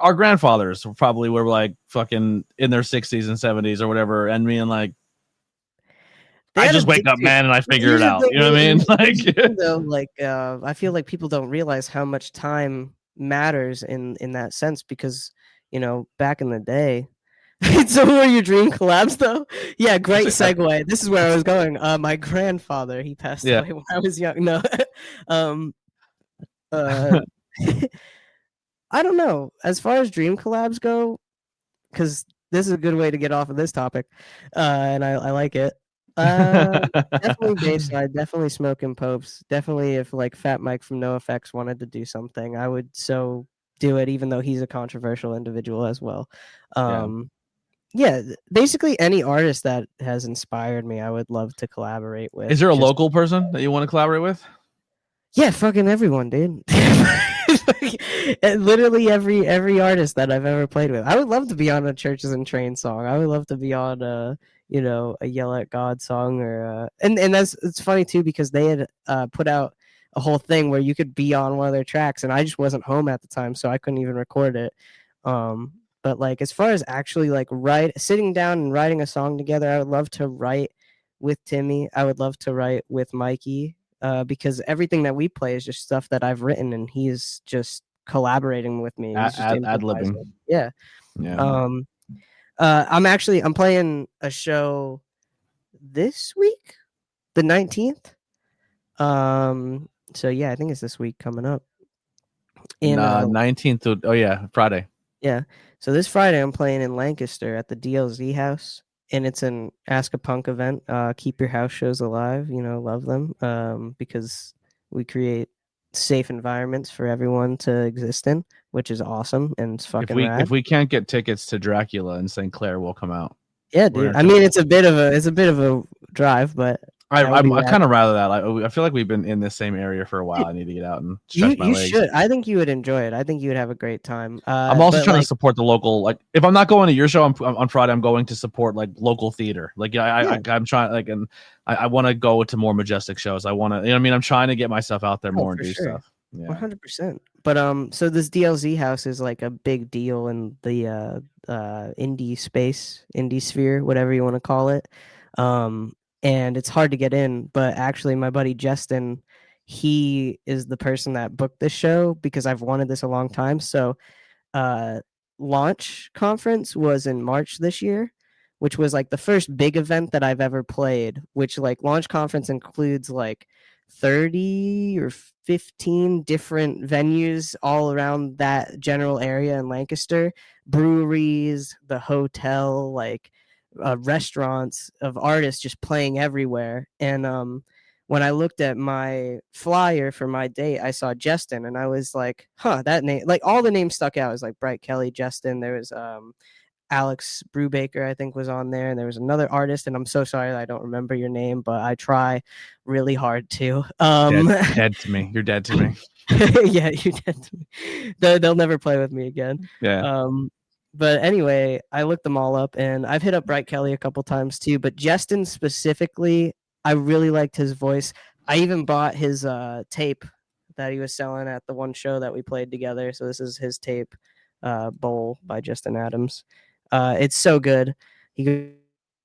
our grandfathers probably were like fucking in their 60s and 70s or whatever, and being like, I just wake up, man, and I figure it out. You know what I mean? Like, I feel like people don't realize how much time matters in that sense, because back in the day. So who are your dream collabs though? Yeah, great segue. This is where I was going. My grandfather, he passed away when I was young. No. I don't know. As far as dream collabs go, because this is a good way to get off of this topic, and I like it. Definitely Bayside, definitely Smoking Popes. Definitely if like Fat Mike from NoFX wanted to do something, I would so do it, even though he's a controversial individual as well. Yeah, basically any artist that has inspired me, I would love to collaborate with. Is there a local person that you want to collaborate with? Yeah, fucking everyone, dude. Literally every artist that I've ever played with. I would love to be on a Churches and Trains song. I would love to be on a Yell at God song, or and it's funny too, because they had put out a whole thing where you could be on one of their tracks, and I just wasn't home at the time, so I couldn't even record it. But like, as far as actually like sitting down and writing a song together, I would love to write with Timmy. I would love to write with Mikey, because everything that we play is just stuff that I've written, and he's just collaborating with me. Ad-libbing. Yeah. I'm playing a show this week, the 19th. So yeah, I think it's this week coming up. In 19th. Oh yeah, Friday. Yeah. So this Friday I'm playing in Lancaster at the DLZ house, and it's an Ask a Punk event. Keep your house shows alive, love them, because we create safe environments for everyone to exist in, which is awesome, and it's fucking rad. If we can't get tickets to Dracula in St. Clair, we'll come out. Yeah, dude. I mean, it's a bit of a drive, but I kind of rather that. I feel like we've been in the same area for a while. I need to get out and stretch my legs. You should. I think you would enjoy it. I think you would have a great time. I'm also trying to support the local. Like, if I'm not going to your show on Friday, I'm going to support like local theater. Like, I'm trying, like, and I want to go to more Majestic shows. I want to, I'm trying to get myself out there more and do stuff. Yeah. 100%. But so this DLZ house is like a big deal in the indie space, indie sphere, whatever you want to call it. and it's hard to get in. But actually, my buddy Justin, he is the person that booked this show because I've wanted this a long time. So uh, launch conference was in March this year, which was like the first big event that I've ever played, which like launch conference includes like 30 or 15 different venues all around that general area in Lancaster, breweries, the hotel, like restaurants of artists just playing everywhere. And when I looked at my flyer for my date, I saw Justin, and I was like, "Huh, that name!" Like all the names stuck out. It was like Bright Kelly, Justin. There was Alex Brubaker, I think, was on there, and there was another artist. And I'm so sorry that I don't remember your name, but I try really hard to. Dead to me. You're dead to me. Yeah, you're dead to me. They'll never play with me again. Yeah. But anyway, I looked them all up, and I've hit up Bright Kelly a couple times too. But Justin specifically, I really liked his voice. I even bought his tape that he was selling at the one show that we played together. So this is his tape, Bowl by Justin Adams. It's so good. He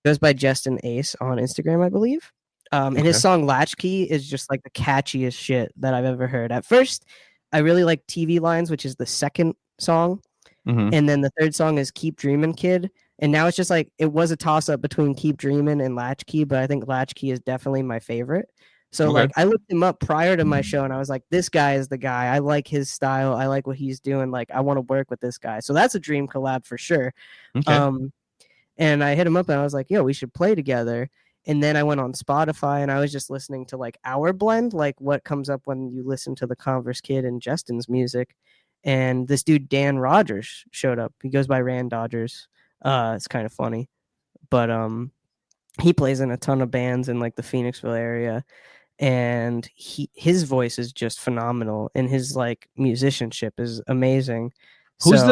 goes by Justin Ace on Instagram, I believe. And his song Latchkey is just like the catchiest shit that I've ever heard. At first, I really like TV Lines, which is the second song. And then the third song is Keep Dreamin' Kid. And now it's just like it was a toss up between Keep Dreamin' and Latchkey, but I think Latchkey is definitely my favorite. So like I looked him up prior to my show and I was like, this guy is the guy. I like his style. I like what he's doing. Like I want to work with this guy. So that's a dream collab for sure. And I hit him up and I was like, yo, we should play together. And then I went on Spotify and I was just listening to like our blend, like what comes up when you listen to the Converse Kid and Justin's music. And this dude, Dan Rogers, showed up. He goes by Rand Dodgers. It's kind of funny. But he plays in a ton of bands in like the Phoenixville area. And his voice is just phenomenal. And his like musicianship is amazing. Who's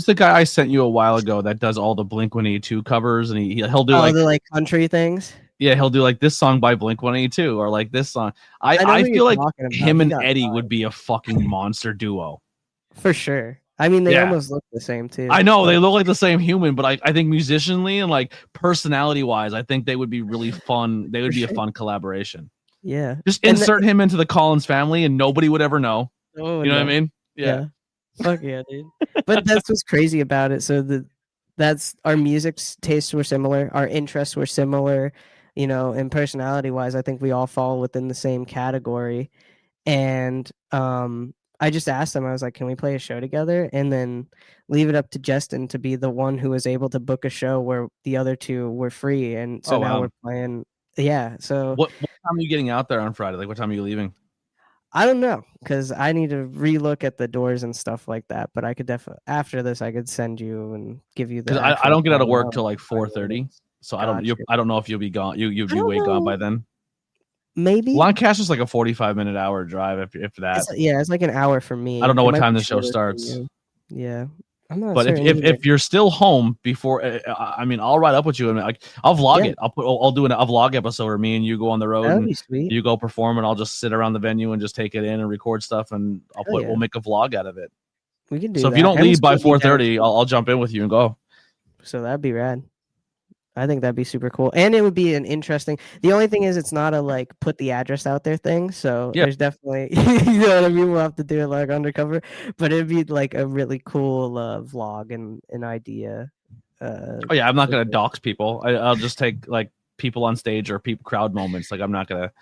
the guy I sent you a while ago that does all the Blink-182 covers, and he'll do the like country things? Yeah, he'll do like this song by Blink-182 or like this song. I feel like him and Eddie would be a fucking monster duo. For sure. I mean, they almost look the same too. I know they look like the same human, but I think musicianly and like personality wise, I think they would be really fun. They would be a fun collaboration. Yeah. Just insert him into the Collins family and nobody would ever know. Oh, you know what I mean? Yeah. Fuck yeah, dude. But that's what's crazy about it. So that's our music tastes were similar, our interests were similar, you know, and personality wise, I think we all fall within the same category. And I just asked him, I was like, can we play a show together? And then leave it up to Justin to be the one who was able to book a show where the other two were free. And so now we're playing. Yeah. So what time are you getting out there on Friday? Like what time are you leaving? I don't know, because I need to relook at the doors and stuff like that. But I could definitely after this, I could send you and give you the. Because I don't get out of work till like 4:30, so I don't know if you'll be gone. You'll be way gone by then. Maybe Lancaster's like a 45-minute hour drive if that. It's like an hour for me. I don't know what time the show starts. Yeah. I'm not but if you're still home before, I mean, I'll ride up with you and like I'll vlog it. I'll do a vlog episode where me and you go on the road. That'd be sweet. You go perform and I'll just sit around the venue and just take it in and record stuff and we'll make a vlog out of it. We can do. So if you don't leave by 4:30, I'll jump in with you and go. So that'd be rad. I think that'd be super cool, and it would be an interesting. The only thing is, it's not a like put the address out there thing. So there's definitely, you know what I mean. We'll have to do it like undercover, but it'd be like a really cool vlog and an idea. I'm not gonna dox people. I'll just take like people on stage or crowd moments. Like I'm not gonna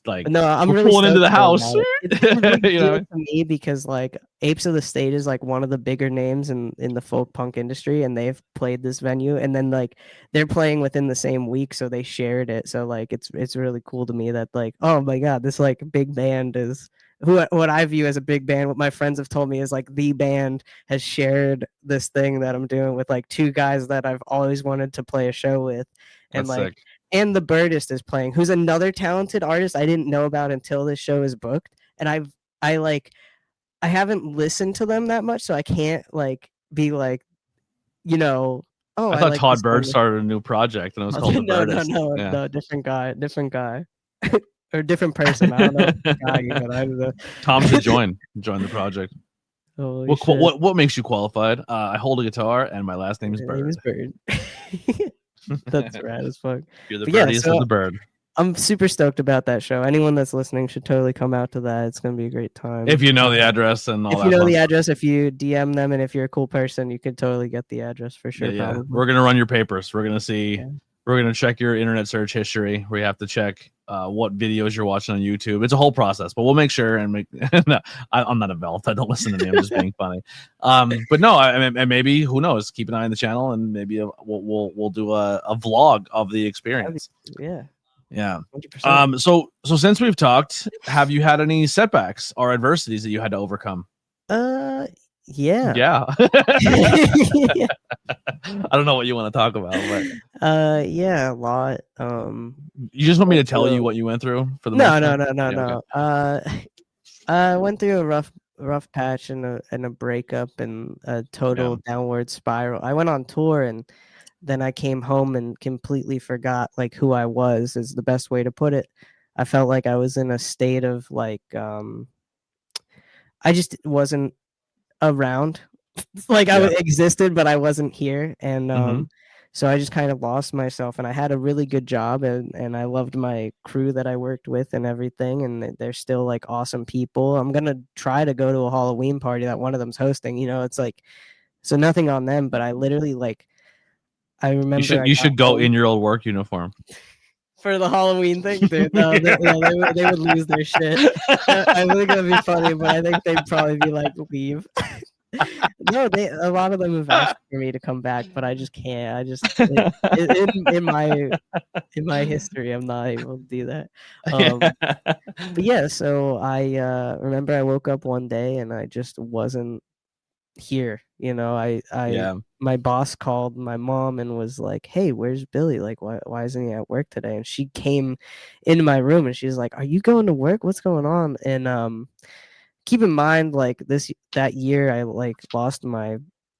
like. No, I'm really pulling into the house. It's really you know, to me because like Apes of the State is like one of the bigger names in the folk punk industry, and they've played this venue, and then like they're playing within the same week, so they shared it. So like it's really cool to me that like, oh my god, this like big band is what I view as a big band. What my friends have told me is like the band has shared this thing that I'm doing with like two guys that I've always wanted to play a show with, and That's sick. And the Birdist is playing, who's another talented artist I didn't know about until this show is booked. And I haven't listened to them that much, so I can't like be like, you know, oh, I thought Todd Bird started a new project and it was called the Birdist. No, different guy. Or different person. I don't know. I don't know. Tom should join the project. What makes you qualified? I hold a guitar and my last name is Bird. That's rad as fuck. You're the But yeah, birdiest so of the bird. I'm super stoked about that show. Anyone that's listening should totally come out to that. It's gonna be a great time. If you know the address and all If that. you know the stuff. address, if you DM them, and if you're a cool person, you could totally get the address for sure. Yeah. Probably. We're gonna run your papers. We're gonna see. Yeah. We're gonna check your internet search history. We have to check what videos you're watching on YouTube. It's a whole process, but we'll make sure and make. No, I'm not a Velth. I don't listen to me. I'm just being funny. But no, and maybe who knows? Keep an eye on the channel, and maybe we'll do a vlog of the experience. Yeah. Yeah. 100%. So since we've talked, have you had any setbacks or adversities that you had to overcome? Yeah. Yeah. Yeah. I don't know what you want to talk about, but yeah, a lot. you just want me to tell you what you went through for the No. Okay. I went through a rough patch and a breakup and a total downward spiral. I went on tour and then I came home and completely forgot like who I was, is the best way to put it. I felt like I was in a state of like I just wasn't around. Like I existed but I wasn't here, and so I just kind of lost myself. And I had a really good job, and I loved my crew that I worked with and everything, and they're still like awesome people. I'm gonna try to go to a Halloween party that one of them's hosting, it's like, so nothing on them, but I literally like, I remember you should go in your old work uniform for the Halloween thing, dude. No, they would lose their shit. I think it'd be funny, but I think they'd probably be like, leave. No, a lot of them have asked for me to come back, but I just can't. I just in my history, I'm not able to do that. But yeah, so I remember I woke up one day and I just wasn't here. My boss called my mom and was like, "Hey, where's Billy? Like, why isn't he at work today?" And she came into my room and she's like, "Are you going to work? What's going on?" And keep in mind, like that year, I like lost my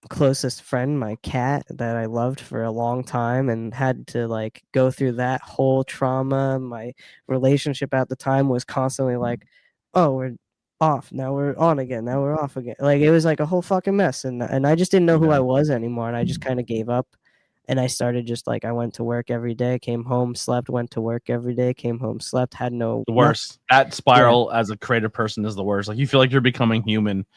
closest friend, my cat that I loved for a long time, and had to like go through that whole trauma. My relationship at the time was constantly like, "Oh, we're off now, we're on again, now we're off again." Like it was like a whole fucking mess, and I just didn't know who I was anymore, and I just kind of gave up. And I started just like, I went to work every day, came home, slept, went to work every day, came home, slept, had no. The worst. That spiral as a creative person is the worst. Like you feel like you're becoming human.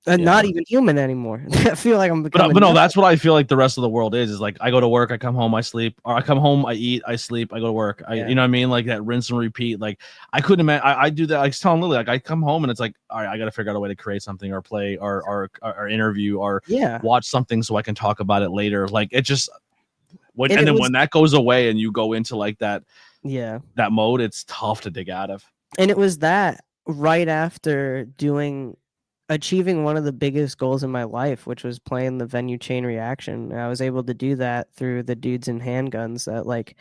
And not even human anymore. I feel like I'm becoming. But no, that's what I feel like the rest of the world is like I go to work, I come home, I sleep, or I come home, I eat, I sleep, I go to work. You know what I mean? Like that rinse and repeat. Like I couldn't imagine. I do that. I was telling Lily, like I come home and it's like, all right, I got to figure out a way to create something or play or interview or watch something so I can talk about it later. Like it just. When that goes away and you go into like that mode, it's tough to dig out of. And it was that right after achieving one of the biggest goals in my life, which was playing the venue Chain Reaction. And I was able to do that through the Dudes and Handguns. That like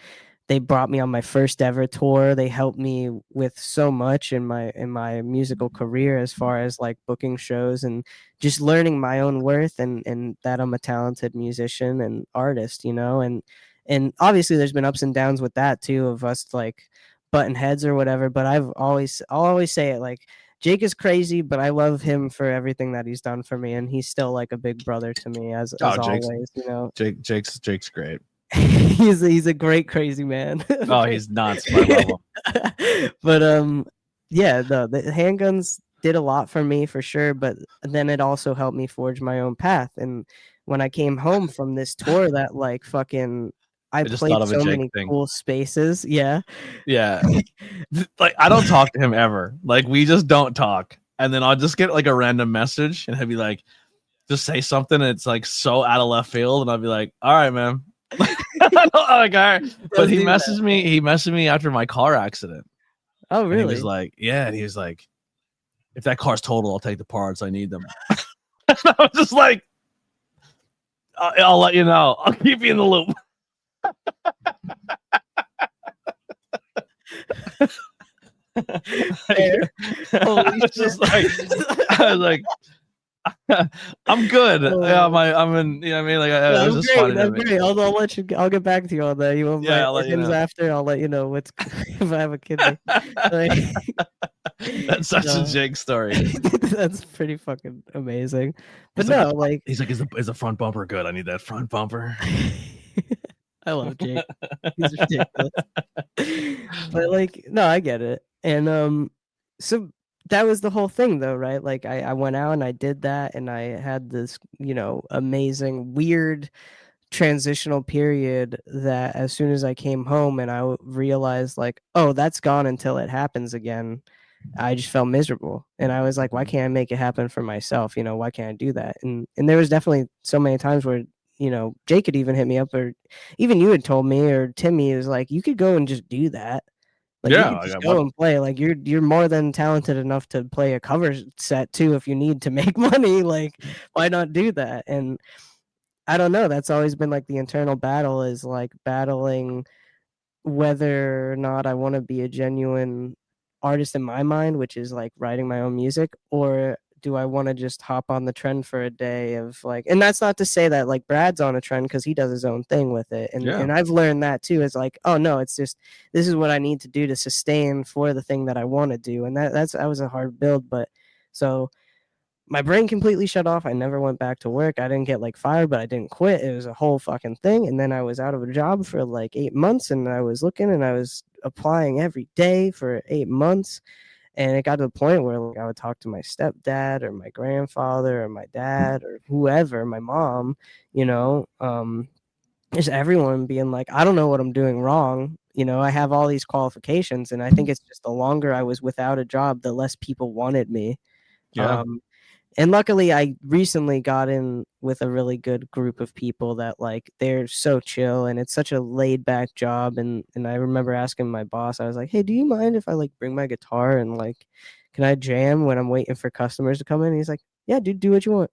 they brought me on my first ever tour. They helped me with so much in my musical career, as far as like booking shows and just learning my own worth and that I'm a talented musician and artist, and obviously there's been ups and downs with that too, of us like button heads or whatever. But I'll always say it, like, Jake is crazy, but I love him for everything that he's done for me, and he's still like a big brother to me as always. Jake's great. he's a great crazy man. Oh, he's nuts. I love him. But the handguns did a lot for me for sure, but then it also helped me forge my own path. And when I came home from this tour, that like fucking I played so many cool spaces. Yeah. Like I don't talk to him ever. Like we just don't talk. And then I'll just get like a random message and he'll be like, just say something. And it's like so out of left field. And I'll be like, all right, man. Like, all right. But he messaged me after my car accident. Oh, really? And he was like, yeah. And he was like, if that car's total, I'll take the parts. I need them. And I was just like, I'll let you know. I'll keep you in the loop. I was like, I'm good. I'm in. You know what I mean? Like, it was just funny. That's great. I'll get back to you on that. You want I'll let you know. After? I'll let you know what's if I have a kidney. That's such a Jake story. That's pretty fucking amazing. But he's like, is the front bumper good? I need that front bumper. I love Jake. He's ridiculous. But like, no, I get it. And so that was the whole thing though, right? Like I went out and I did that and I had this, amazing, weird transitional period that as soon as I came home and I realized like, oh, that's gone until it happens again. I just felt miserable. And I was like, why can't I make it happen for myself? Why can't I do that? And there was definitely so many times where, Jake had even hit me up, or even you had told me, or Timmy was like, you could go and just do that. Like you Yeah, could just go and play. Like you're more than talented enough to play a cover set too if you need to make money. Like, why not do that? And I don't know. That's always been like the internal battle, is like battling whether or not I want to be a genuine artist in my mind, which is like writing my own music, or do I want to just hop on the trend for a day of like, and that's not to say that like Brad's on a trend because he does his own thing with it. And I've learned that too, is like, oh no, it's just, this is what I need to do to sustain for the thing that I want to do. And that was a hard build, but so my brain completely shut off. I never went back to work. I didn't get like fired, but I didn't quit. It was a whole fucking thing. And then I was out of a job for like 8 months, and I was looking and I was applying every day for 8 months. And it got to the point where like I would talk to my stepdad or my grandfather or my dad or whoever, my mom, just everyone being like, I don't know what I'm doing wrong. I have all these qualifications. And I think it's just the longer I was without a job, the less people wanted me. Yeah. And luckily I recently got in with a really good group of people that like, they're so chill and it's such a laid back job. And I remember asking my boss, I was like, hey, do you mind if I like bring my guitar and like, can I jam when I'm waiting for customers to come in? And he's like, yeah, dude, do what you want.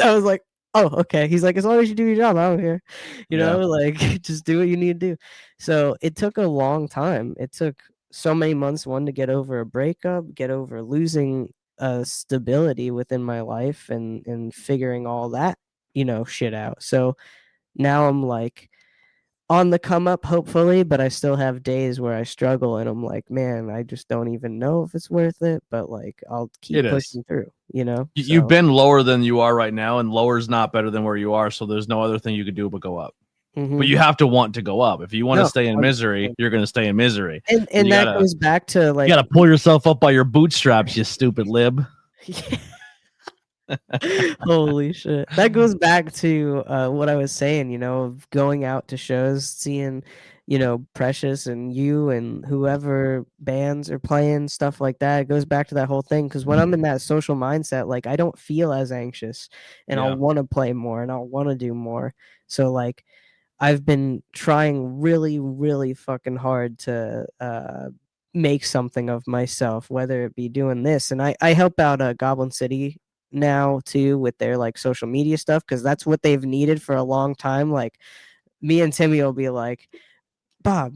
I was like, oh, okay. He's like, as long as you do your job, I don't care. Like just do what you need to do. So it took a long time. It took so many months, one, to get over a breakup, get over losing stability within my life, and figuring all that shit out. So now I'm like on the come up, hopefully, but I still have days where I struggle and I'm like, man, I just don't even know if it's worth it, but like I'll keep pushing through. You've been lower than you are right now, and lower is not better than where you are, so there's no other thing you could do but go up. But you have to want to go up. If you want to stay in misery, you're going to stay in misery. And that goes back to like, you got to pull yourself up by your bootstraps, you stupid lib. Holy shit. That goes back to what I was saying, of going out to shows, seeing, Precious and you and whoever bands are playing, stuff like that. It goes back to that whole thing, because when I'm in that social mindset, like I don't feel as anxious, and I'll want to play more and I'll want to do more. So like I've been trying really, really fucking hard to make something of myself, whether it be doing this. And I help out Goblin City now too with their like social media stuff, because that's what they've needed for a long time. Like me and Timmy will be like, Bob,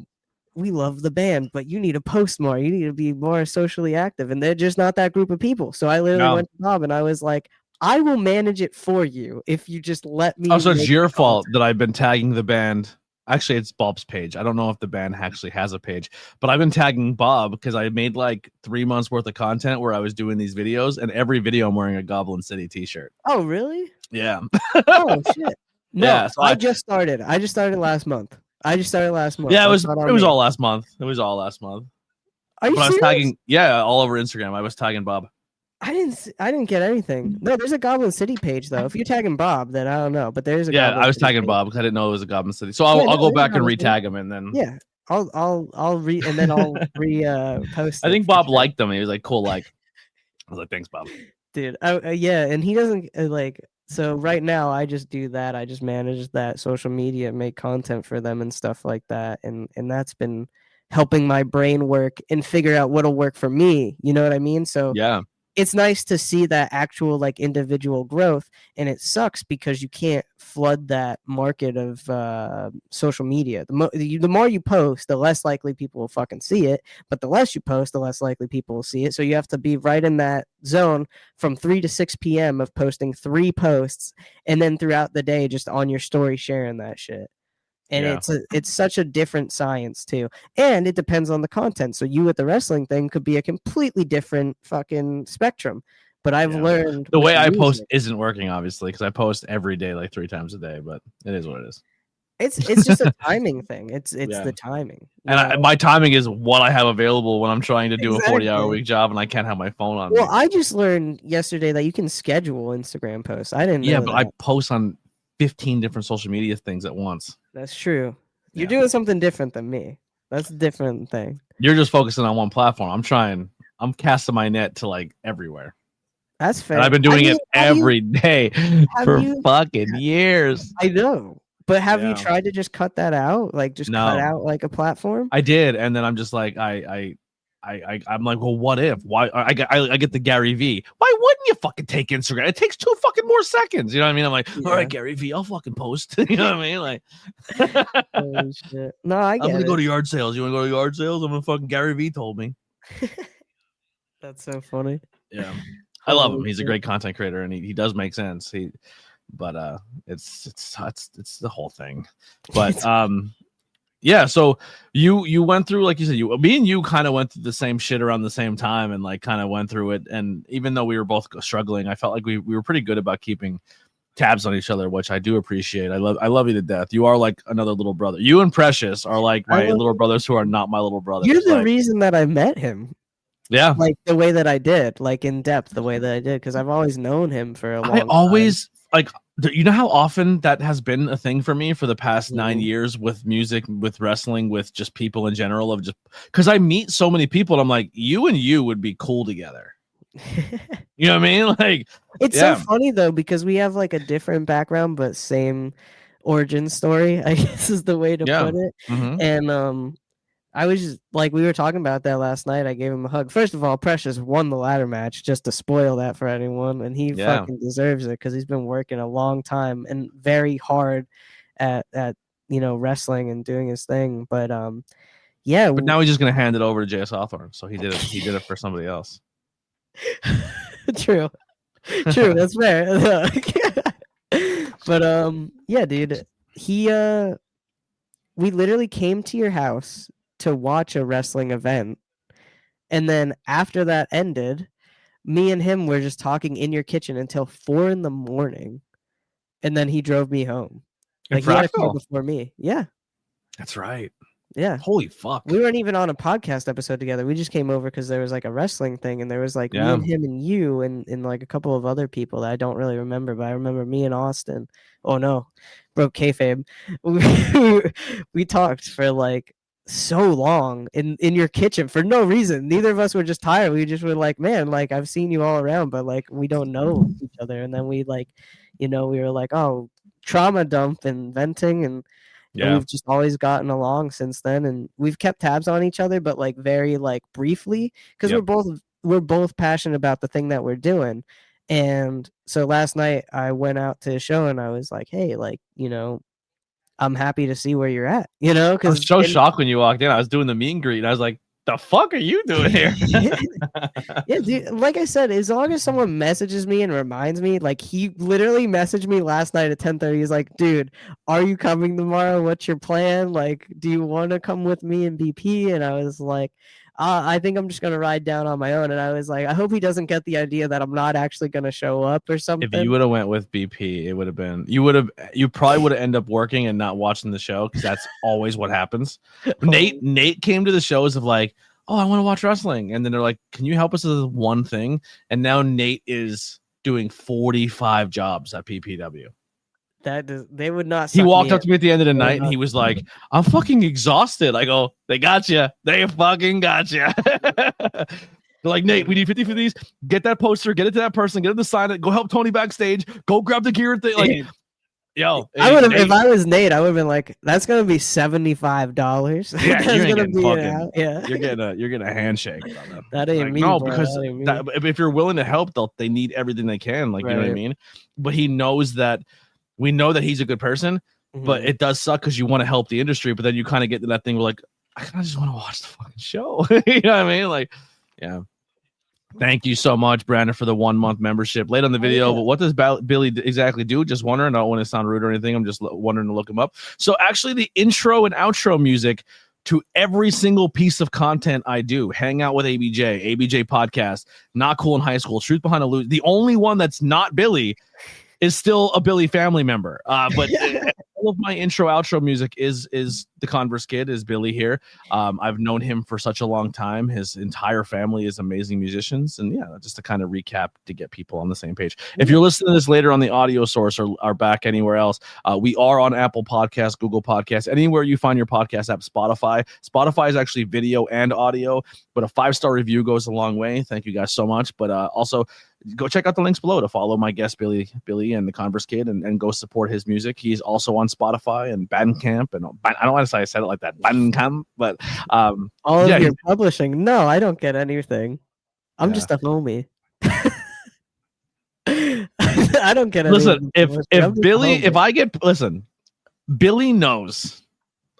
we love the band, but you need to post more. You need to be more socially active. And they're just not that group of people. So I literally went to Bob and I was like, I will manage it for you if you just let me. Oh, so it's your fault that I've been tagging the band. Actually, it's Bob's page. I don't know if the band actually has a page, but I've been tagging Bob because I made like 3 months worth of content where I was doing these videos, and every video I'm wearing a Goblin City t-shirt. Oh, really? Yeah. Oh, shit. No, so I just started. I just started last month. Yeah, it was all last month. It was all last month. Are you serious? I was tagging, all over Instagram. I was tagging Bob. I didn't get anything. No, there's a Goblin City page though. If you're tagging Bob, then I don't know. But there's a Goblin I was City tagging page. Bob because I didn't know it was a Goblin City. So I'll go back and re-tag him, and then I'll and then I'll post. I think Bob liked them. He was like, cool, like. I was like, thanks, Bob. Dude, and he doesn't like. So right now, I just do that. I just manage that social media, make content for them and stuff like that, and that's been helping my brain work and figure out what'll work for me. You know what I mean? So yeah. It's nice to see that actual like individual growth, and it sucks because you can't flood that market of social media. The more you post, the less likely people will fucking see it, but the less you post, the less likely people will see it. So you have to be right in that zone from 3 to 6 p.m. of posting 3 posts, and then throughout the day just on your story sharing that shit. And it's such a different science too. And it depends on the content. So you with the wrestling thing could be a completely different fucking spectrum. But I've learned the way I post isn't working, obviously, because I post every day, like 3 times a day, but it is what it is. It's just a timing thing. It's Yeah. the timing. And my timing is what I have available when I'm trying to do a 40-hour Exactly. week job and I can't have my phone on Well, me. I just learned yesterday that you can schedule Instagram posts. I didn't Yeah, know but that. I post on 15 different social media things at once. That's true. You're Yeah. doing something different than me. That's a different thing. You're just focusing on one platform. I'm casting my net to like everywhere. That's fair. And I've been doing it every day have for you fucking years. I know. But have you Yeah. tried to just cut that out? Like just cut No. out like a platform? I did, and then I'm just like I'm like, well, what if? Why I get the Gary V. Why wouldn't you fucking take Instagram? It takes 2 fucking more seconds. You know what I mean? I'm like, all right, Gary V, I'll fucking post. You know what I mean? Like, Holy shit. No, I I'm get gonna it. go to yard sales. You want to go to yard sales? I'm gonna fucking Gary V told me. That's so funny. Yeah, I love him. Holy He's a shit. great content creator, and he does make sense. But it's the whole thing. But yeah, so you went through, like you said, me and you kind of went through the same shit around the same time, and like kind of went through it. And even though we were both struggling, I felt like we were pretty good about keeping tabs on each other, which I do appreciate. I love you to death. You are like another little brother. You and Precious are like my little brothers who are not my little brothers. You're the like, reason that I met him. Yeah, like the way that I did, like in depth, the way that I did, because I've always known him for a long time. I always like. You know how often that has been a thing for me for the past 9 years with music, with wrestling, with just people in general, of just because I meet so many people and I'm like, you and you would be cool together. You know what I mean? Like, it's so funny though, because we have like a different background but same origin story, I guess is the way to put it. And I was just like, we were talking about that last night. I gave him a hug. First of all, Precious won the ladder match, just to spoil that for anyone, and he fucking deserves it because he's been working a long time and very hard at wrestling and doing his thing. But yeah. But now he's just gonna hand it over to J.S. Hawthorne. So he did it. He did it for somebody else. True. That's fair. But yeah, dude. We literally came to your house to watch a wrestling event, and then after that ended, me and him were just talking in your kitchen until 4 a.m, and then he drove me home. Like, he had a car before me. Yeah, that's right. Yeah, holy fuck, we weren't even on a podcast episode together. We just came over because there was like a wrestling thing, and there was like me and him and you and like a couple of other people that I don't really remember, but I remember me and Austin. Oh no, broke kayfabe. We talked for like so long in your kitchen for no reason. Neither of us were just tired. We just were like, man, like, I've seen you all around, but like we don't know each other. And then we like, we were like, oh, trauma dump and venting, and we've just always gotten along since then, and we've kept tabs on each other, but like very like briefly, because we're both passionate about the thing that we're doing. And so last night I went out to a show and I was like, hey, like, I'm happy to see where you're at, because I was so shocked when you walked in. I was doing the meet and greet and I was like, the fuck are you doing here? Yeah, dude, like I said, as long as someone messages me and reminds me, like, he literally messaged me last night at 10:30. He's like, dude, are you coming tomorrow? What's your plan? Like, do you want to come with me and BP? And I was like, I think I'm just going to ride down on my own. And I was like, I hope he doesn't get the idea that I'm not actually going to show up or something. If you would have went with BP, it would have been, you probably would have ended up working and not watching the show, because that's always what happens. Nate came to the shows of like, oh, I want to watch wrestling. And then they're like, can you help us with one thing? And now Nate is doing 45 jobs at PPW. They would not. He walked up to me at the end of the night and he was like, I'm fucking exhausted. I go, they got you. They fucking got you. They're like, Nate, we need 50 for these. Get that poster, get it to that person, get him to sign it, go help Tony backstage, go grab the gear thing. Like, yo, I would have, if I was Nate, I would have been like, that's gonna be $75. Yeah, that's you're gonna be fucking, yeah. You're getting a handshake. That ain't like, me. No, bro. because if you're willing to help, they need everything they can. Like, you know what I mean? But he knows that. We know that he's a good person, but it does suck because you want to help the industry, but then you kind of get to that thing where like, I kind of just want to watch the fucking show. You know what I mean? Like, yeah. Thank you so much, Brandon, for the 1 month membership. Late on the video, but what does Billy exactly do? Just wondering. I don't want to sound rude or anything. I'm just wondering to look him up. So actually, the intro and outro music to every single piece of content I do, Hang Out with ABJ Podcast, Not Cool in High School, Truth Behind a Lose, the only one that's not Billy is still a Billy family member. But all of my intro outro music is the Converse Kid, is Billy here. I've known him for such a long time. His entire family is amazing musicians, and yeah, just to kind of recap to get people on the same page. If you're listening to this later on the audio source or are back anywhere else, we are on Apple Podcasts, Google Podcasts, anywhere you find your podcast app. Spotify is actually video and audio, but a 5-star review goes a long way. Thank you guys so much. But also, go check out the links below to follow my guest Billy and the Converse Kid, and go support his music. He's also on Spotify and Bandcamp, and I don't want to say I said it like that, Bandcamp, but all of your publishing. No, I don't get anything. I'm just a homie. I don't get anything. Listen, Billy knows.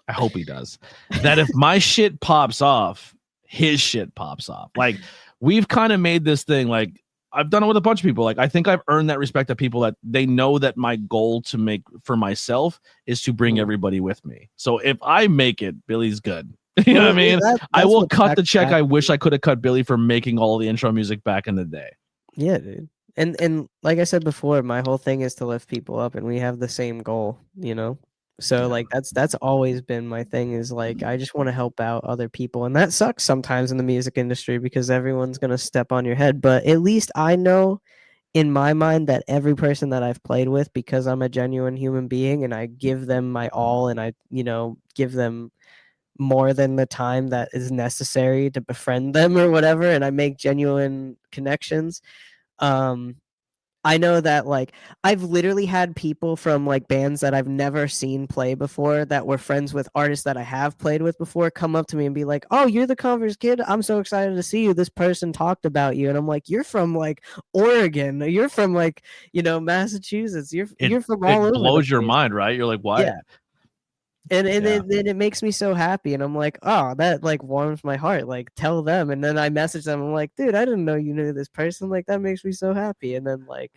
I hope he does that if my shit pops off, his shit pops off. Like, we've kind of made this thing like. I've done it with a bunch of people. Like, I think I've earned that respect of people that they know that my goal to make for myself is to bring everybody with me. So if I make it, Billy's good. You know what I mean? I will cut the check. I wish I could have cut Billy for making all the intro music back in the day. Yeah, dude. And like I said before, my whole thing is to lift people up, and we have the same goal, you know? So like that's always been my thing, is like I just want to help out other people, and that sucks sometimes in the music industry because everyone's going to step on your head, but at least I know in my mind that every person that I've played with, because I'm a genuine human being and I give them my all, and I, you know, give them more than the time that is necessary to befriend them or whatever, and I make genuine connections. I know that, like, I've literally had people from like bands that I've never seen play before that were friends with artists that I have played with before come up to me and be like, "Oh, you're the Converse Kid. I'm so excited to see you. This person talked about you." And I'm like, "You're from like Oregon. You're from like, you know, Massachusetts. You're from all over." It blows your mind, right? You're like, "What?" Yeah. And it makes me so happy, and I'm like, oh, that like warms my heart. Like, tell them. And then I message them. I'm like, dude, I didn't know you knew this person. Like, that makes me so happy. And then like,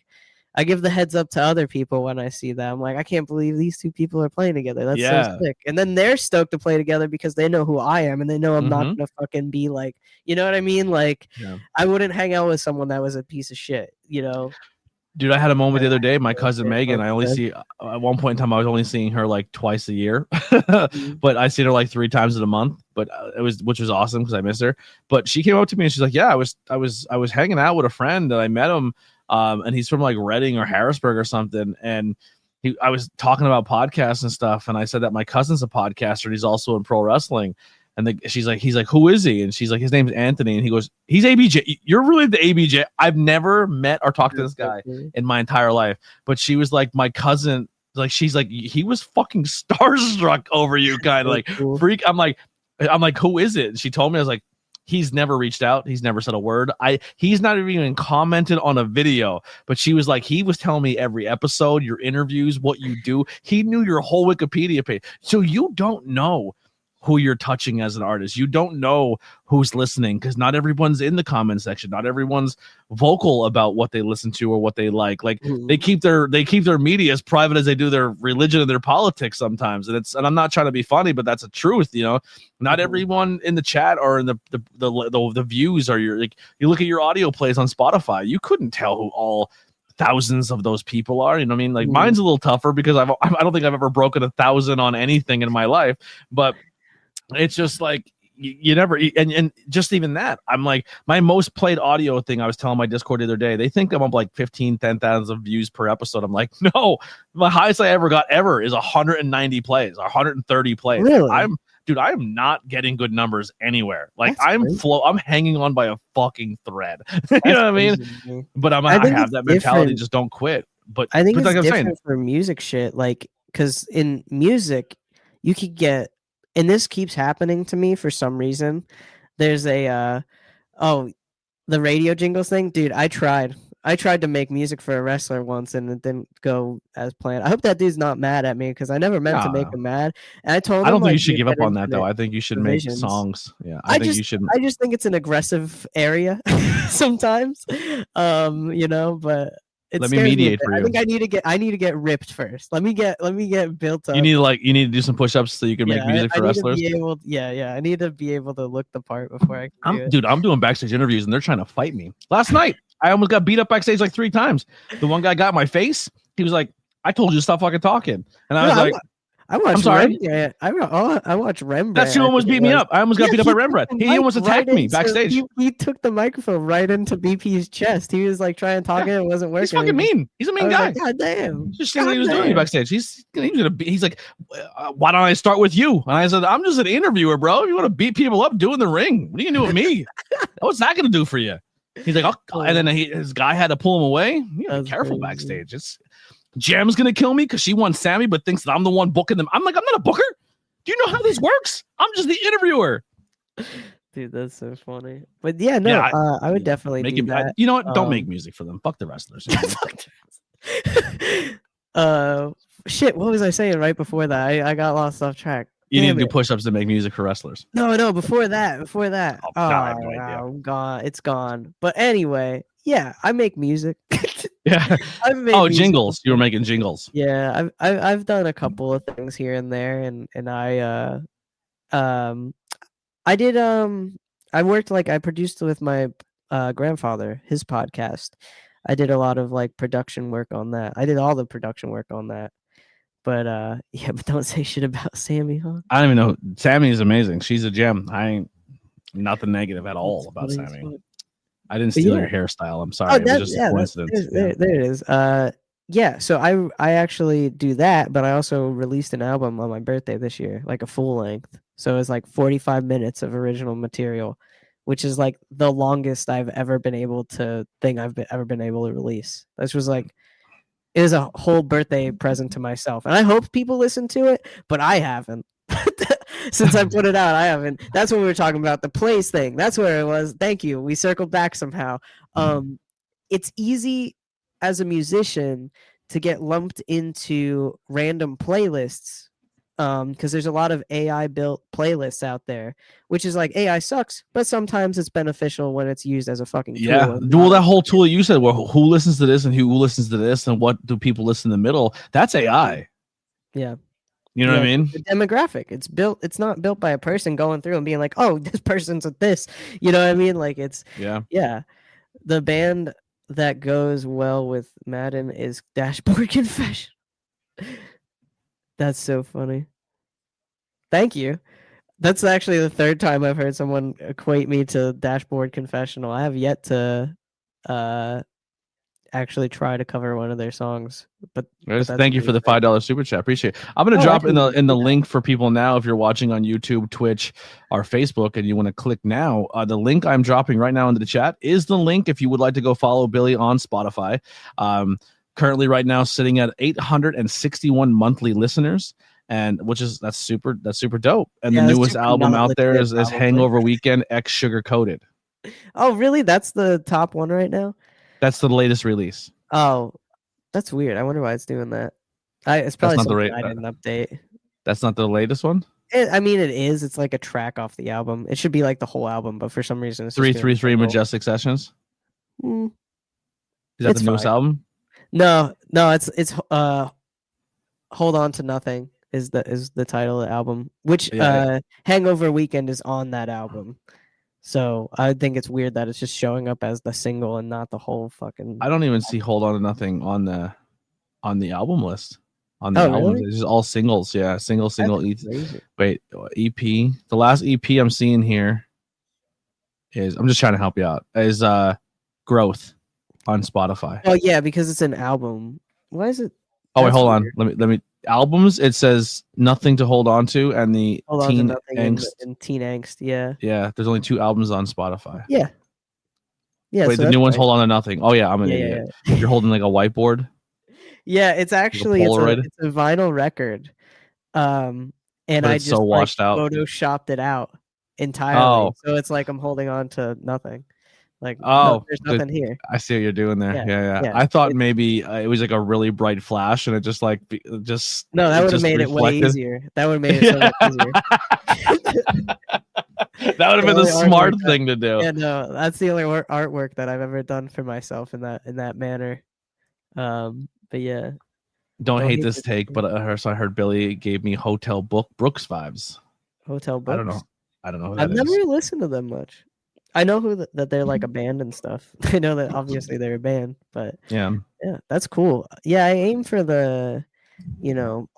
I give the heads up to other people when I see that. I'm like, I can't believe these two people are playing together. That's so sick. And then they're stoked to play together because they know who I am, and they know I'm not gonna fucking be like, you know what I mean? Like, I wouldn't hang out with someone that was a piece of shit, you know. Dude, I had a moment the other day. My cousin Megan, I only see at one point in time, I was only seeing her like twice a year, but I seen her like 3 times in a month. But which was awesome because I missed her. But she came up to me and she's like, "Yeah, I was hanging out with a friend and I met him, and he's from like Reading or Harrisburg or something." And I was talking about podcasts and stuff, and I said that my cousin's a podcaster and he's also in pro wrestling. And he's like, "Who is he?" And she's like, "His name's Anthony." And he goes, "He's ABJ. You're really the ABJ." I've never met or talked to this guy in my entire life. But she was like, my cousin, like, she's like, he was fucking starstruck over you, kind of like freak. I'm like, "Who is it?" And she told me. I was like, "He's never reached out. He's never said a word. He's not even commented on a video." But she was like, he was telling me every episode, your interviews, what you do. He knew your whole Wikipedia page. So you don't know who you're touching as an artist. You don't know who's listening because not everyone's in the comment section. Not everyone's vocal about what they listen to or what they like. Like they keep their media as private as they do their religion and their politics sometimes. And I'm not trying to be funny, but that's the truth. You know, not everyone in the chat or in the views are your, like, you look at your audio plays on Spotify, you couldn't tell who all thousands of those people are. You know what I mean? Like mine's a little tougher because I don't think I've ever broken 1,000 on anything in my life, but it's just like you never, and just even that, I'm like, my most played audio thing, I was telling my Discord the other day, they think I'm up like 10,000 views per episode. I'm like, no, my highest I ever got is 190 plays, 130 plays. Really? I am not getting good numbers anywhere. Like I'm hanging on by a fucking thread. You know what I mean? But I have that mentality, just don't quit. But I think it's like different for music shit, like, because in music you could get, and this keeps happening to me for some reason. There's the radio jingles thing. Dude, I tried to make music for a wrestler once and it didn't go as planned. I hope that dude's not mad at me because I never meant to make him mad. And I told him, I don't think you should give up on that though. I think you should make songs. Yeah, I think you should. I just think it's an aggressive area sometimes. You know, but let me mediate for you. I think I need to get ripped first. Let me get built up. You need to do some push-ups so you can make music for wrestlers. I need to be able to look the part before I can do it. Dude, I'm doing backstage interviews and they're trying to fight me. Last night, I almost got beat up backstage like 3 times. The one guy got in my face. He was like, "I told you to stop fucking talking." And I was like, I watched sorry? Rembrandt. I watched Rembrandt. That's who almost beat me up. I almost got beat up by Rembrandt. He almost attacked me backstage. He took the microphone right into BP's chest. He was like trying to talk it wasn't working. He's fucking mean. He's a mean guy. Like, God damn. Just see what he was doing backstage. He's like, why don't I start with you? And I said, I'm just an interviewer, bro. If you want to beat people up, do in the ring. What are you gonna do with me? What's that gonna do for you? He's like, oh, and then his guy had to pull him away. You gotta be careful backstage. Jam's gonna kill me because she won Sammy, but thinks that I'm the one booking them. I'm like, I'm not a booker. Do you know how this works? I'm just the interviewer. Dude, that's so funny. But yeah, no, I would definitely do that. You know what? Don't make music for them. Fuck the wrestlers. Shit, what was I saying right before that? I got lost off track. You need to do push-ups to make music for wrestlers. No, before that. Oh, God, I have no idea. Gone. It's gone. But anyway, yeah, I make music. Yeah. Jingles. You were making jingles. Yeah, I've done a couple of things here and there, and I did I worked I produced with my grandfather, his podcast. I did a lot of production work on that. I did all the production work on that. But yeah, but don't say shit about Sammy, huh? I don't even know. Sammy is amazing. She's a gem. I ain't nothing negative at all about Sammy. I didn't steal your hairstyle. I'm sorry. It was just a coincidence. There it is. Yeah, so I actually do that, but I also released an album on my birthday this year, a full length. So it's 45 minutes of original material, which is the longest I've ever been able to ever been able to release. This was it was a whole birthday present to myself, and I hope people listen to it, but I haven't. Since I put it out, I haven't. That's what we were talking about, the plays thing. That's where it was. Thank you. We circled back somehow. It's easy as a musician to get lumped into random playlists because there's a lot of AI built playlists out there, which is AI sucks, but sometimes it's beneficial when it's used as a fucking tool. Yeah. Well, that whole tool you said, well, who listens to this and who listens to this and what do people listen in the middle? That's AI. Yeah. You know what I mean? The demographic. It's not built by a person going through and being like, oh, this person's at this. You know what I mean? Yeah. The band that goes well with Madden is Dashboard Confession. That's so funny. Thank you. That's actually the third time I've heard someone equate me to Dashboard Confessional. I have yet to actually try to cover one of their songs. But thank you for the $5 super chat. Appreciate it. I'm gonna drop in the link for people now. If you're watching on YouTube, Twitch, or Facebook, and you want to click now, the link I'm dropping right now into the chat is the link if you would like to go follow Billy on Spotify. Currently, right now, sitting at 861 monthly listeners, and that's super dope. And the newest album out there is Hangover Weekend X Sugar Coated. Oh, really? That's the top one right now? That's the latest release. Oh, that's weird. I wonder why it's doing that. It's probably something I didn't update. That's not the latest one? I mean, it is. It's like a track off the album. It should be the whole album, but for some reason it's 333 Majestic Sessions. Is that the newest album? No, it's Hold On to Nothing is the title of the album, which Hangover Weekend is on that album. So I think it's weird that it's just showing up as the single and not the whole fucking. I don't even see Hold On to Nothing on the album list. On the album, really? It's just all singles. Yeah, single. Wait, EP. The last EP I'm seeing here is, I'm just trying to help you out, is Growth on Spotify. Oh yeah, because it's an album. Why is it? Oh wait, hold on. Let me. Albums. It says Nothing to Hold On To and the Teen Angst. And Teen Angst. Yeah. Yeah. There's only 2 albums on Spotify. Yeah. Yeah. Wait, so the new one's Hold On to Nothing. Oh yeah, I'm an idiot. Yeah. You're holding a whiteboard. Yeah, it's actually it's a vinyl record. And I just washed out. Photoshopped it out entirely. Oh. So it's I'm holding on to nothing. There's nothing here. I see what you're doing there. Yeah. I thought maybe it was a really bright flash, and it just no, that would have made it way easier. That would have made it so much easier. That would have been the smart thing to do. Yeah, no, that's the only artwork that I've ever done for myself in that manner. But yeah, don't hate this take, but so I heard Billy gave me Hotel Brooks vibes. Hotel Brooks. I don't know. Who I've never listened to them much. I know that they're a band and stuff. I know that obviously they're a band, but yeah, that's cool. Yeah, I aim for the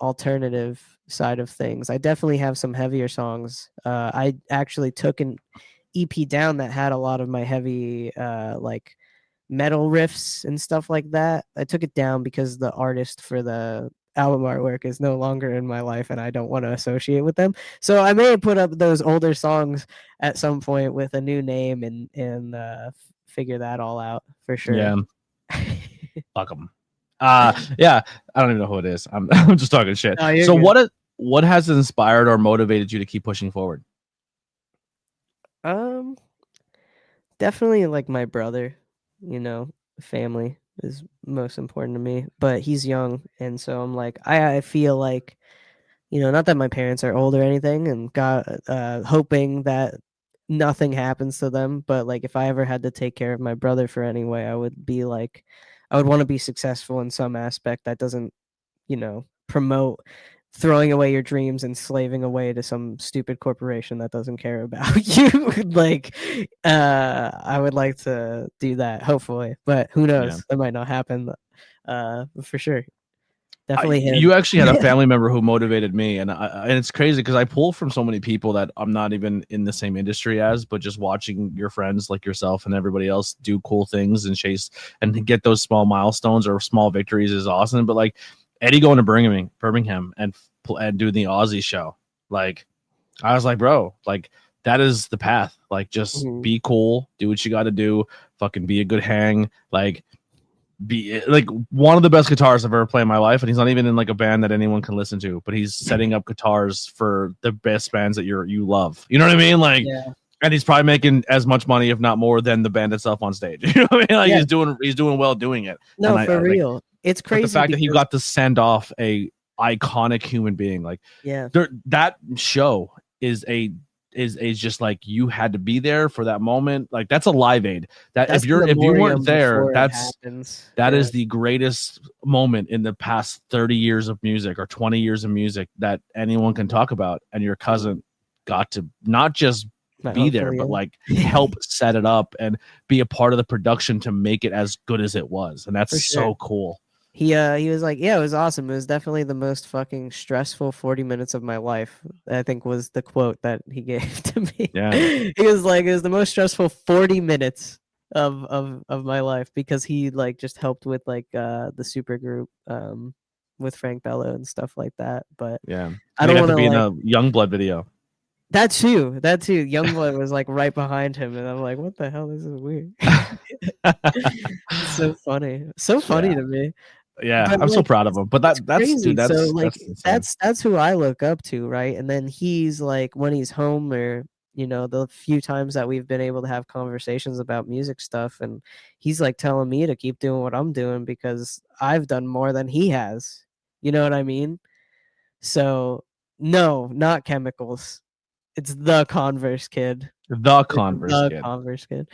alternative side of things. I definitely have some heavier songs. I actually took an EP down that had a lot of my heavy like metal riffs and stuff like that. I took it down because the artist for the album artwork is no longer in my life and I don't want to associate with them. So I may put up those older songs at some point with a new name and figure that all out for sure. Yeah. Fuck them. Yeah, I don't even know who it is. I'm I'm just talking shit. No, you're So good. what has inspired or motivated you to keep pushing forward? Um, Definitely like my brother, family is most important to me, but he's young. And so I'm like, I feel like, not that my parents are old or anything and God, hoping that nothing happens to them. But like, if I ever had to take care of my brother for any way, I would be like, I would want to be successful in some aspect that doesn't, promote throwing away your dreams and slaving away to some stupid corporation that doesn't care about you. Like, I would like to do that, hopefully, but who Yeah. knows? That might not happen. For sure, definitely him. You actually had a family member who motivated me, and it's crazy because I pull from so many people that I'm not even in the same industry as, but just watching your friends like yourself and everybody else do cool things and chase and get those small milestones or small victories is awesome. But like Eddie going to Birmingham and do the Aussie show, like I was like, bro, like that is the path. Like just Mhm. be cool, do what you got to do, fucking be a good hang, like be like one of the best guitarists I've ever played in my life, and he's not even in like a band that anyone can listen to, but he's setting up guitars for the best bands that you love. You know what I mean? Like, Yeah. and he's probably making as much money, if not more, than the band itself on stage. You know what I mean? Like Yeah. he's doing well doing it. No, And for I like, real. It's but the crazy fact that he because got to send off a iconic human being, like yeah, that show is just like you had to be there for that moment. Like that's a Live Aid. That that's the if you memoriam weren't there, before it happens. that Yeah. is the greatest moment in the past 30 years of music or 20 years of music that anyone can talk about. And your cousin got to not just My be there, uncle, but like yeah. help set it up and be a part of the production to make it as good as it was. And For that's sure. so cool. He was like, yeah, it was awesome. It was definitely the most fucking stressful 40 minutes of my life. I think was the quote that he gave to me. Yeah. He was like, it was the most stressful 40 minutes of my life because he like just helped with like the super group with Frank Bello and stuff like that. But Yeah. I And he don't got want to to be in like a Youngblood video. that too. That too. Youngblood was like right behind him, and I'm like, what the hell? This is weird. It's so funny. So funny Yeah. to me. Yeah. But I'm so like proud of him. But it's that's dude, crazy. So like that's insane. that's who I look up to, right? And then he's like when he's home or the few times that we've been able to have conversations about music stuff and he's like telling me to keep doing what I'm doing because I've done more than he has. You know what I mean? So no, not chemicals. It's the Converse Kid. The It's Converse the Kid. Converse Kid.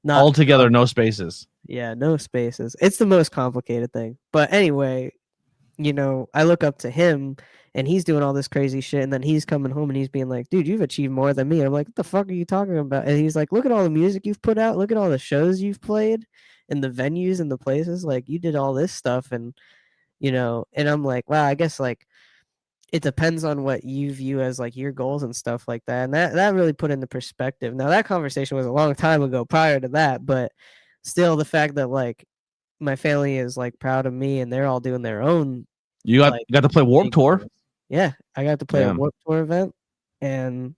Not All together, no spaces. yeah, no spaces. It's the most complicated thing. But anyway, I look up to him and he's doing all this crazy shit and then he's coming home and he's being like, dude, you've achieved more than me. I'm like, what the fuck are you talking about? And he's like, look at all the music you've put out, look at all the shows you've played and the venues and the places. Like you did all this stuff and I'm like, wow, I guess like it depends on what you view as like your goals and stuff like that. And that really put into perspective. Now that conversation was a long time ago prior to that, but still the fact that like my family is like proud of me and they're all doing their own like You got to play Warped big Tour. goals. Yeah, I got to play a Yeah. Warped Tour event and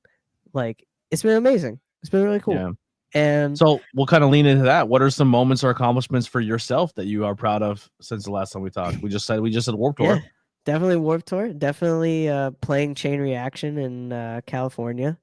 like it's been amazing. It's been really cool. Yeah. And So we'll kind of lean into that. What are some moments or accomplishments for yourself that you are proud of since the last time we talked? We just said Warped Tour. yeah, definitely Warped Tour. Definitely playing Chain Reaction in California.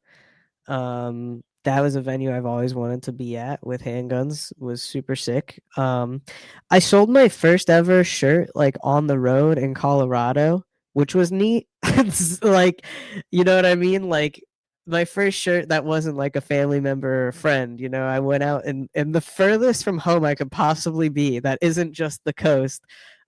That was a venue I've always wanted to be at with handguns. Was super sick. I sold my first ever shirt like on the road in Colorado, which was neat. It's like, you know what I mean? Like my first shirt that wasn't like a family member or a friend, I went out and the furthest from home I could possibly be that isn't just the coast.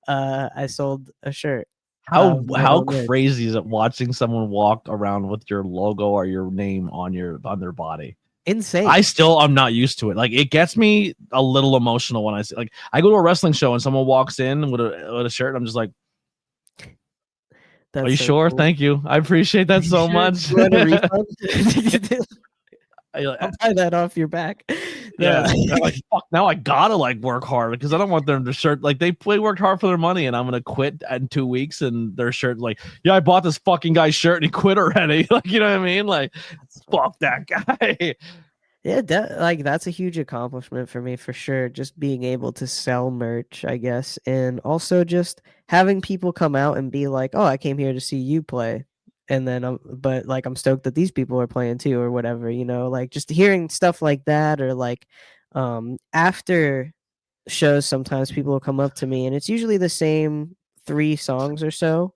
I sold a shirt of my How own merch. crazy is it watching someone walk around with your logo or your name on their body? Insane. I'm not used to it. Like it gets me a little emotional when I see like I go to a wrestling show and someone walks in with a shirt and I'm just like That's Are you so sure? cool. Thank you. I appreciate that so much. You want a refund? I- I'll buy that off your back. Yeah, I'm like, fuck. Now I gotta like work hard because I don't want them to shirt like they worked hard for their money, and I'm gonna quit in 2 weeks, and their shirt like, yeah, I bought this fucking guy's shirt and he quit already. Like, you know what I mean? Like, fuck that guy. Yeah, like that's a huge accomplishment for me for sure. Just being able to sell merch, I guess, and also just having people come out and be like, "Oh, I came here to see you play," and then but like I'm stoked that these people are playing too, or whatever. You know, like just hearing stuff like that, or like after shows, sometimes people will come up to me, and it's usually the same 3 songs or so.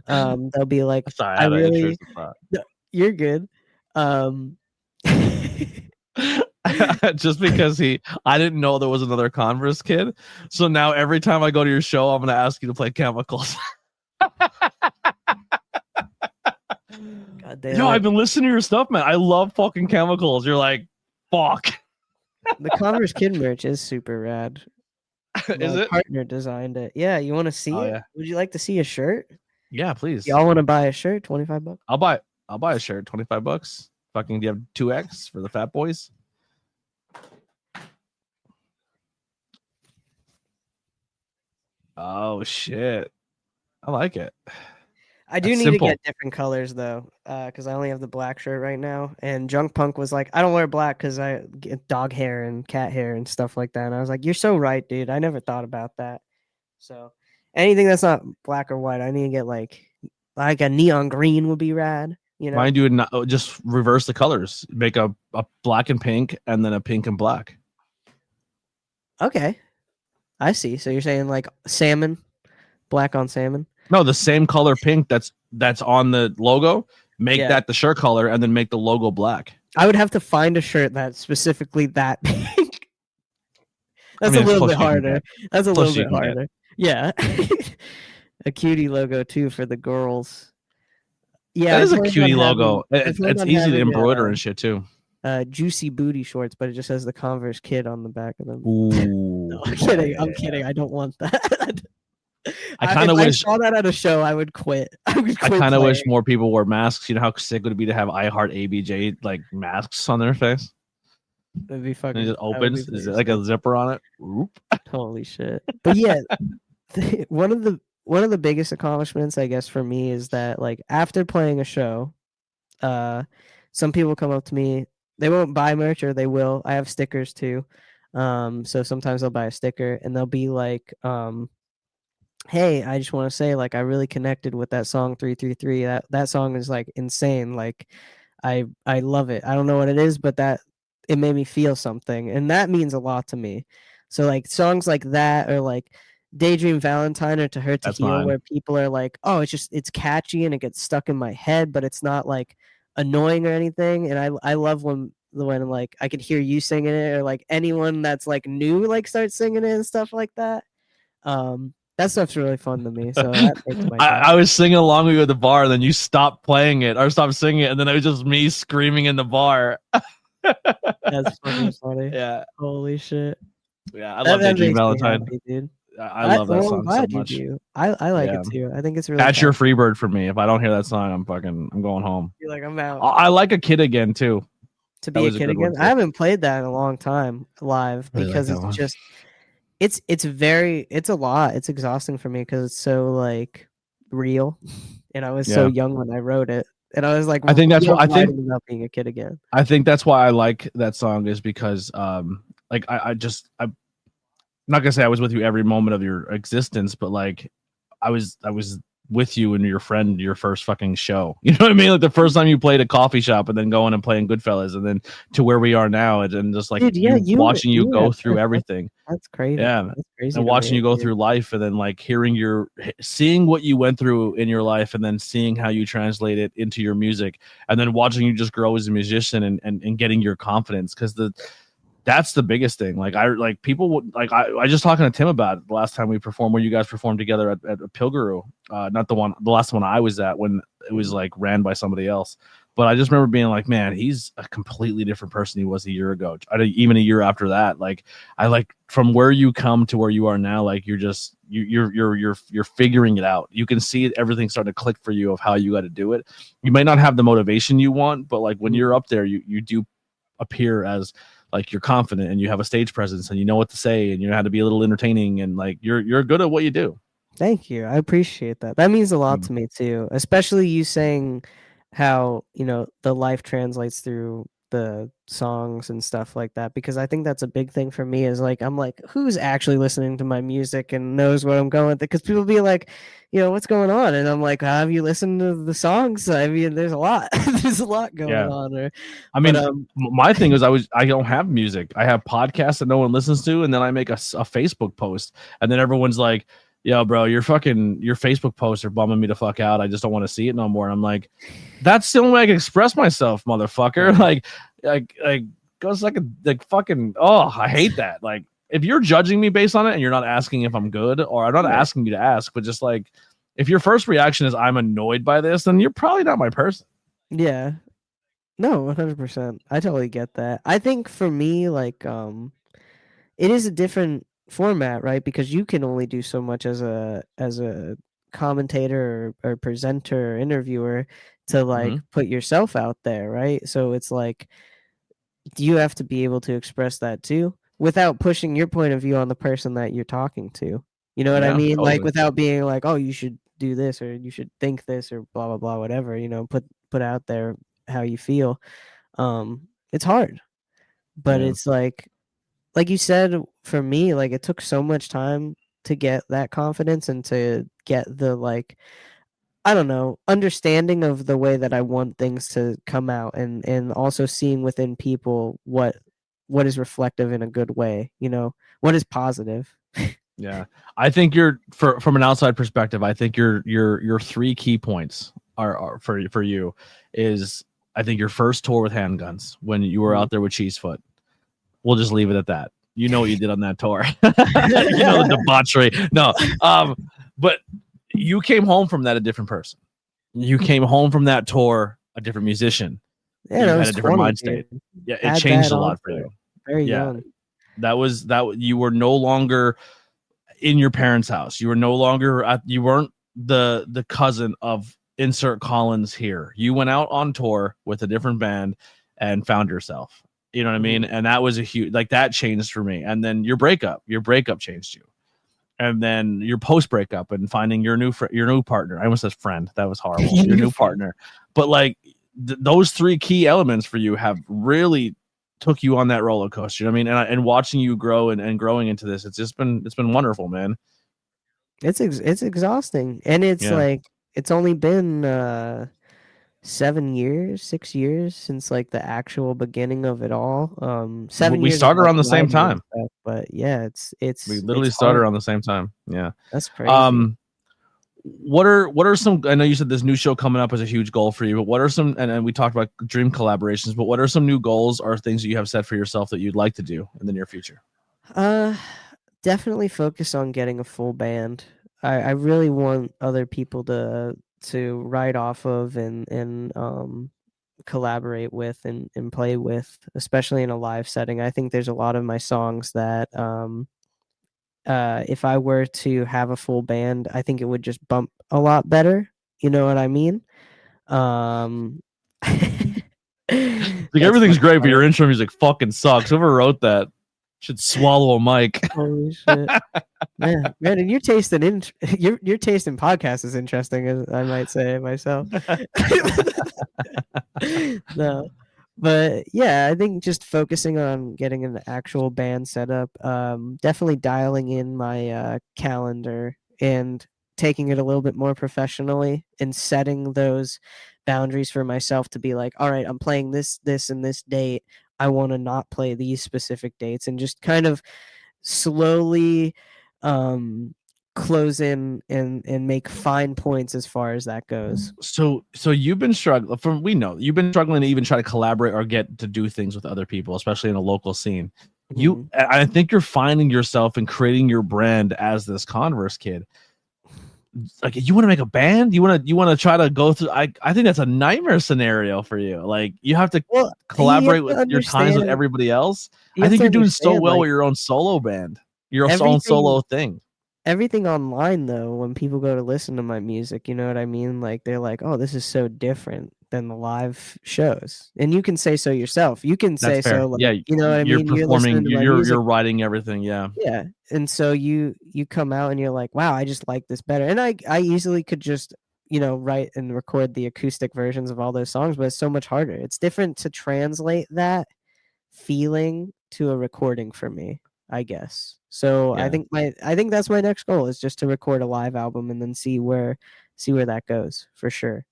They'll be like, Sorry, I "I had an really, intrusive thought. no, you're good." Um, Just because I didn't know there was another Converse kid. So now every time I go to your show, I'm gonna ask you to play Chemicals. God damn Yo, it. I've been listening to your stuff, man. I love fucking Chemicals. You're like, fuck. The TheConverseKid merch is super rad. Is My it? partner designed it. Yeah, you want to see Oh it? yeah. Would you like to see a shirt? Yeah, please. Y'all want to buy a shirt? $25. I'll buy a shirt, $25. Fucking, do you have 2X for the fat boys? Oh shit. I like it. I do That's need simple. to get different colors though, because I only have the black shirt right now. And Junk Punk was like, "I don't wear black because I get dog hair and cat hair and stuff like that." And I was like, "You're so right, dude. I never thought about that." So anything that's not black or white, I need to get like a neon green would be rad. You know? Mind you, just reverse the colors. Make a black and pink, and then a pink and black. Okay, I see. So you're saying like salmon, black on salmon. No, the same color pink that's on the logo. Make Yeah. that the shirt color, and then make the logo black. I would have to find a shirt that's specifically that pink. That's I mean, a little bit harder. That's a little bit harder. Yeah. A cutie logo too for the girls. Yeah, That is a cutie logo. It's easy to embroider and shit too. Juicy booty shorts, but it just has the Converse Kid on the back of them. Ooh, No, I'm kidding. I'm kidding. I don't want that. I kind of wish I saw that at a show, I would quit. I kind of wish more people wore masks. You know how sick would it be to have I Heart ABJ like masks on their face? It'd be fucking. And it just opens. Is it like a zipper on it? Oop. Holy shit! But yeah, one of the biggest accomplishments, I guess, for me is that like after playing a show, some people come up to me. They won't buy merch, or they will. I have stickers too. So sometimes they'll buy a sticker and they'll be like, "Hey, I just want to say, like, I really connected with that song 333. That song is like insane. Like, I love it. I don't know what it is, but that it made me feel something, and that means a lot to me. So like songs like that, or like Daydream Valentine or To Hurt to Heal, where people are like, oh, it's catchy and it gets stuck in my head, but it's not like annoying or anything. And I love when like I could hear you singing it, or like anyone that's like new like starts singing it and stuff like that. That stuff's really fun to me. So that makes my I was singing along with you at the bar, and then you stopped playing it or stopped singing it, and then it was just me screaming in the bar. That's fucking funny. Yeah. Holy shit. Yeah, I love Daydream Valentine. Happy, dude. I love that song so much. I like it too. I think it's really Catch Your Freebird for me. If I don't hear that song, I'm going home. You're like, I'm out. I like A Kid Again too. To Be a Kid Again. I haven't played that in a long time live because it's just it's a lot. It's exhausting for me because it's so like real. And I was so young when I wrote it. And I was like, I think that's what I think about being a kid again. I think that's why I like that song, is because like I'm not gonna say I was with you every moment of your existence, but like I was with you and your friend, your first fucking show. You know what I mean? Like the first time you played a coffee shop, and then going and playing Goodfellas, and then to where we are now, and just like watching you go through everything. That's crazy. Yeah, that's crazy. And watching you go through life, and then like seeing what you went through in your life, and then seeing how you translate it into your music, and then watching you just grow as a musician and getting your confidence, because that's the biggest thing. Like I just talking to Tim about it the last time we performed, where you guys performed together at Pilguru. Not the last one I was at, when it was like ran by somebody else. But I just remember being like, man, he's a completely different person he was a year ago. Even a year after that, like I like from where you come to where you are now, like you're figuring it out. You can see everything starting to click for you of how you got to do it. You might not have the motivation you want, but like when you're up there, you do appear as like you're confident and you have a stage presence and you know what to say and you know how to be a little entertaining and like you're good at what you do. Thank you. I appreciate that. That means a lot to me too, especially you saying how, the life translates through the songs and stuff like that, because I think that's a big thing for me is like I'm like, who's actually listening to my music and knows what I'm going through? Because people be like, what's going on? And I'm like, have you listened to the songs? I mean, there's a lot. There's a lot going on. I mean, my thing is I don't have music. I have podcasts that no one listens to, and then I make a Facebook post, and then everyone's like, yo, bro, your Facebook posts are bumming me the fuck out. I just don't want to see it no more. And I'm like, that's the only way I can express myself, motherfucker. Like goes like fucking, oh, I hate that. Like, if you're judging me based on it and you're not asking if I'm good, or I'm not asking you to ask, but just like, if your first reaction is I'm annoyed by this, then you're probably not my person. Yeah. No, 100%. I totally get that. I think for me, like, it is a different format, right? Because you can only do so much as a commentator or presenter or interviewer to like put yourself out there, right? So it's like you have to be able to express that too without pushing your point of view on the person that you're talking to. You know what I mean? Totally. Like without being like, oh, you should do this or you should think this or blah blah blah, whatever, put out there how you feel. It's hard. But it's like you said, for me, like it took so much time to get that confidence and to get the like, I don't know, understanding of the way that I want things to come out, and also seeing within people what is reflective in a good way, what is positive. Yeah, I think from an outside perspective, I think your three key points are for you is I think your first tour with Handguns when you were out there with Cheesefoot. We'll just leave it at that. You know what you did on that tour. The debauchery. No, but you came home from that a different person. You came home from that tour a different musician. Yeah, you had a different mind state. Yeah, it changed a lot for you. Very young. That you were no longer in your parents' house. You were no longer you weren't the cousin of insert Collins here. You went out on tour with a different band and found yourself. You know what I mean? And that was a huge, like that changed for me. And then your breakup changed you. And then your post breakup and finding your new partner. I almost said friend. That was horrible. Your new partner. But like those three key elements for you have really took you on that roller coaster. You know what I mean? And watching you grow and growing into this, it's been wonderful, man. It's exhausting. And it's like, it's only been 6 years since like the actual beginning of it all. 7 we years. started around the same time, stuff, but yeah, we literally started around the same time. Yeah, that's crazy. What are some? I know you said this new show coming up is a huge goal for you, but what are some? And we talked about dream collaborations, but what are some new goals or things that you have set for yourself that you'd like to do in the near future? Definitely focus on getting a full band. I really want other people to write off of and collaborate with and play with, especially in a live setting. I think there's a lot of my songs that if I were to have a full band, I think it would just bump a lot better. You know what I mean? Like everything's great, but your intro music fucking sucks. Whoever wrote that should swallow a mic. Holy shit. Man, and your taste in your taste in podcasts is interesting, as I might say myself. No, but yeah, I think just focusing on getting an actual band set up, definitely dialing in my calendar and taking it a little bit more professionally and setting those boundaries for myself to be like, all right, I'm playing this and this date. I want to not play these specific dates, and just kind of slowly close in and make fine points as far as that goes. So you've been struggling. We know you've been struggling to even try to collaborate or get to do things with other people, especially in a local scene. I think you're finding yourself and creating your brand as this Converse Kid. like you want to make a band, you want to try to go through. I think that's a nightmare scenario for you. Like you have to Well, you have collaborate to with your times with understand. everybody else. You I have think to you're doing so understand, well like with your own solo band, your own everything solo thing. everything online though, when people go to listen to my music, you know what I mean? Like they're like, "Oh, this is so different than the live shows." And you can say so yourself. You can That's say fair. so, like, Yeah, you know what I you're mean? You're listening performing. to my You're music. writing everything. Yeah, Yeah. And so you come out and you're like, "Wow, I just like this better." And I easily could just, write and record the acoustic versions of all those songs, but it's so much harder. It's different to translate that feeling to a recording for me, I guess. So yeah, I think that's my next goal is just to record a live album and then see where that goes for sure.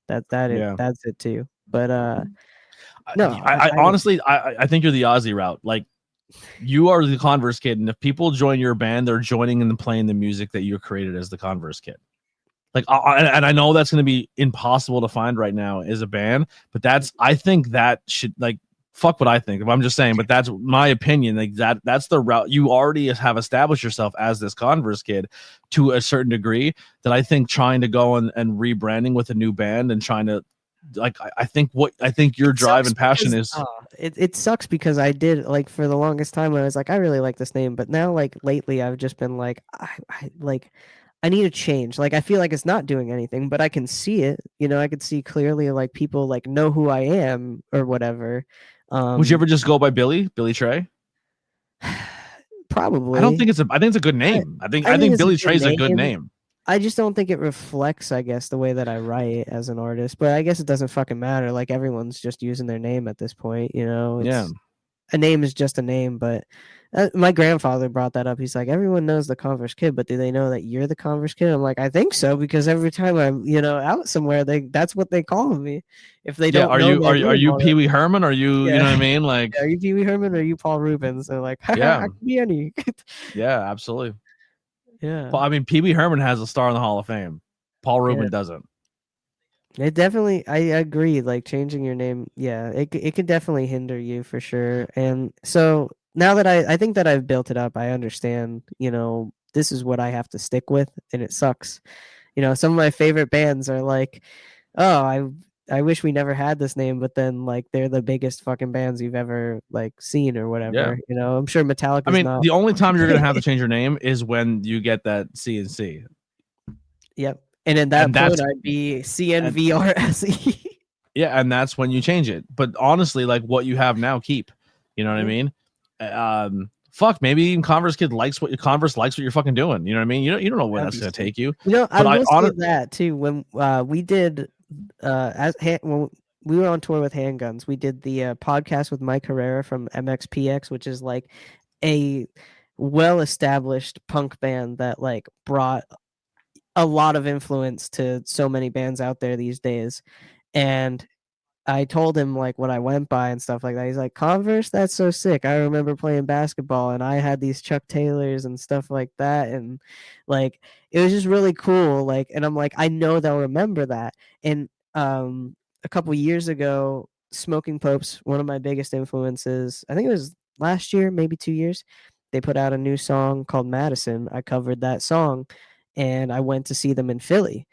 yeah. That's it too. But I, no, I honestly, I think you're the Aussie route. Like you are the Converse Kid, and if people join your band, they're joining and playing the music that you created as the Converse Kid. Like, and I know that's going to be impossible to find right now as a band, but I think that should like fuck what I think. If I'm just saying, but that's my opinion. Like that's the route you already have established yourself as this Converse Kid to a certain degree. That I think trying to go and rebranding with a new band and trying to like I think your It drive sucks and passion because is. it sucks because I did like for the longest time I was like I really like this name, but now like lately I've just been like I like I need a change. Like I feel like it's not doing anything, but I can see it. I could see clearly like people like know who I am or whatever. Would you Um ever just go by Billy Trey? Probably. I think it's a good I name. I I think think it's a Billy good Trey is a good name. name. I just don't think it reflects, I guess, the way that I write as an artist. But I guess it doesn't fucking matter. Like everyone's just using their name at this point. Yeah. It's a name is just a name. But my grandfather brought that up. He's like, everyone knows the Converse Kid, but do they know that you're the Converse Kid? I'm like, I think so because every time I'm out somewhere, that's what they call me. If they Yeah. don't know my Are name you Pee already, Wee Herman? Are you yeah. know what I mean? Like, Are you Pee Wee Herman or are you Paul Rubens? They're like, haha, I yeah, could be any. yeah, absolutely. Yeah. I mean, Pee Wee Herman has a star in the Hall of Fame. Paul Yeah. Rubin doesn't. It definitely, I agree. Like changing your name, yeah, it could definitely hinder you for sure. And so now that I think that I've built it up, I understand. This is what I have to stick with, and it sucks. Some of my favorite bands are like, oh, I wish we never had this name, but then like they're the biggest fucking bands you've ever like seen or Yeah. whatever. I'm sure I Metallica's mean, not. the only time you're gonna have to change your name is when you get that CNC, Yep. And at that and point, that's I'd be and CNVRSE. yeah, and that's when you change it. But honestly, like what you have now, keep. You know what I Yeah. mean? Fuck, maybe even Converse likes what you're fucking doing. You know what I mean? You don't know where That'd that's be gonna sick. take you. I But I will say on that too. When we did when we were on tour with Handguns, we did the podcast with Mike Herrera from MXPX, which is like a well-established punk band that like brought a lot of influence to so many bands out there these days. And I told him like what I went by and stuff like that. He's like, Converse, that's so sick. I remember playing basketball and I had these Chuck Taylors and stuff like that. And like it was just really cool. Like, and I'm like, I know they'll remember that. And a couple years ago, Smoking Popes, one of my biggest influences, I think it was last year, maybe 2 years, they put out a new song called Madison. I covered that song and I went to see them in Philly.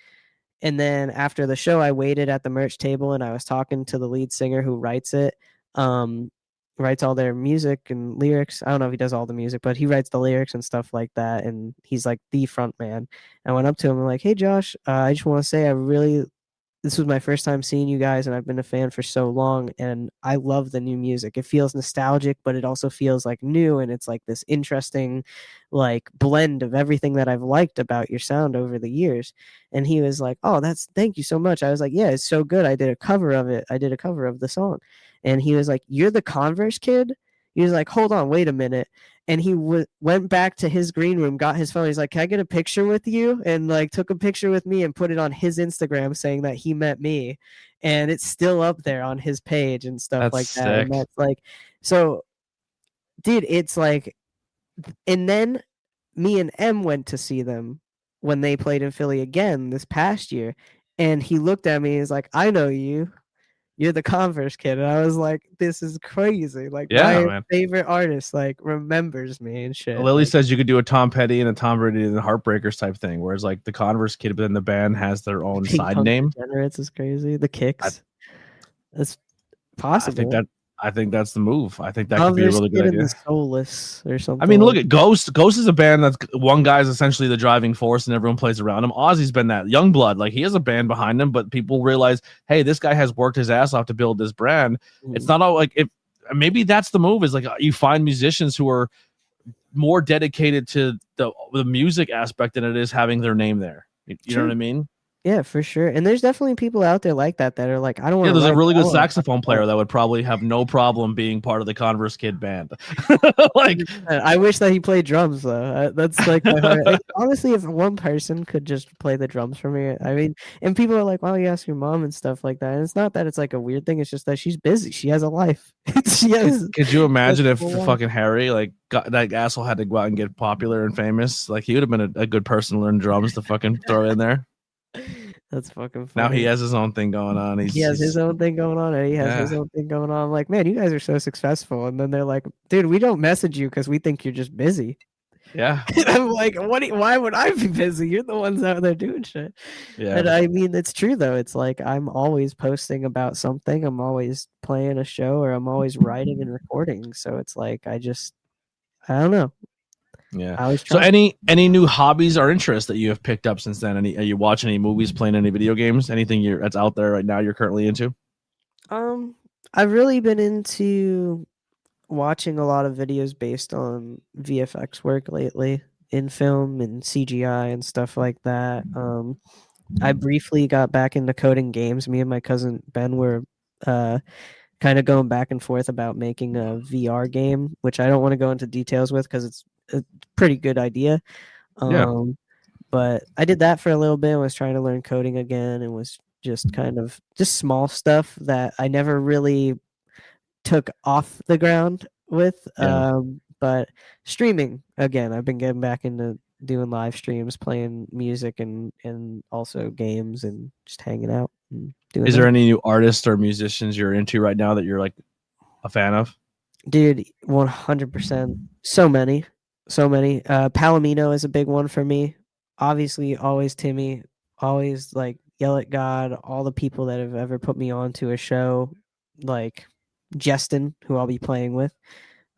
And then after the show, I waited at the merch table and I was talking to the lead singer who writes it, um, writes all their music and lyrics. I don't know if he does all the music, but he writes the lyrics and stuff like that. And he's like the front man. I went up to him and like, hey, Josh, I just want to say I really this was my first time seeing you guys and I've been a fan for so long and I love the new music. It feels nostalgic, but it also feels like new and it's like this interesting like blend of everything that I've liked about your sound over the years. And he was like, "Oh, thank you so much." I was like, "Yeah, it's so good. I did a cover of it. I did a cover of the song." And he was like, "You're the Converse Kid?" He was like, "Hold on, wait a minute." And he went back to his green room, got his phone. He's like, "Can I get a picture with you?" And like took a picture with me and put it on his Instagram saying that he met me. And it's still up there on his page and stuff That's like that. And sick. that's like, so dude, it's like, and then me and M went to see them when they played in Philly again this past year. And he looked at me and he's like, "I know you." you're the Converse kid. And I was like, this is crazy. Like Yeah, my man. favorite artist like remembers me and shit. Lily Like, says you could do a Tom Petty and a Tom Brady and the Heartbreakers type thing, whereas like the Converse Kid within the band has their own Pink side Punk name. Degenerates is crazy. The I, Kicks. That's I think possible. that I think that's the move. I think that could be a Converse really good Kid and the idea. Soulless or I something mean, look like at Ghost. Ghost is a band that's one guy's essentially the driving force, and everyone plays around him. Ozzy's been that. Youngblood, like he has a band behind him, but people realize, hey, this guy has worked his ass off to build this brand. It's that. not all like if maybe that's the move. Is like you find musicians who are more dedicated to the music aspect than it is having their name there. You know what True. I mean? Yeah, for sure. And there's definitely people out there like that that are like, I don't want Yeah, to there's a write. really I good wanna saxophone player that would probably have no problem being part of the Converse Kid band. Like, 100%. I wish that he played drums though. That's like my heart. Like, honestly, if one person could just play the drums for me, I mean, and people are like, "Why don't you ask your mom and stuff like that?" And it's not that it's like a weird thing. It's just that she's busy. She has a life. she has. could you She has imagine a if full life. fucking Harry, like, that asshole had to go out and get popular and famous? Like, he would have been a good person to learn drums to fucking throw in there. That's fucking Now he funny. has his own thing going on. He has his He's own thing going on, and he has his yeah, own thing going on. I'm like, man, you guys are so successful. And then they're like, dude, we don't message you because we think you're just busy. yeah, I'm like, why would I be busy? You're the ones out there doing shit. yeah. And I mean, it's true though. It's like I'm always posting about something. I'm always playing a show, or I'm always writing and recording. So it's like I don't know. Yeah. I always So try. any new hobbies or interests that you have picked up since then? Are you watching any movies, playing any video games? Anything that's out there right now you're currently into? Um, I've really been into watching a lot of videos based on VFX work lately in film and CGI and stuff like that. I briefly got back into coding games. Me and my cousin Ben were uh, kind of going back and forth about making a VR game, which I don't want to go into details with because it's a pretty good idea. Yeah. But I did that for a little bit and was trying to learn coding again and was just kind of just small stuff that I never really took off the ground with. Yeah. But streaming again, I've been getting back into doing live streams, playing music and also games and just hanging out and doing Is there that. any new artists or musicians you're into right now that you're like a fan of? Dude, 100%. So many. So many. Palomino is a big one for me. Obviously, always Timmy, always like Yell at God, all the people that have ever put me on to a show, like Justin, who I'll be playing with.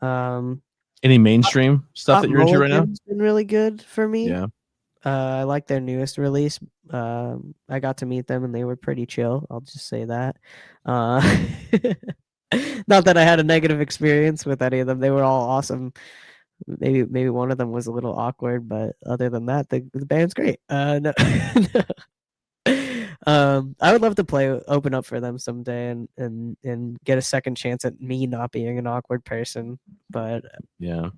Um, Any mainstream stuff Pop that you're into right now? Mulligan's been really good for me. Yeah. I like their newest release. I got to meet them and they were pretty chill. I'll just say that. Uh, not that I had a negative experience with any of them. They were all awesome. Maybe one of them was a little awkward, but other than that, the band's great. No. I would love to open up for them someday and get a second chance at me not being an awkward person. But Yeah.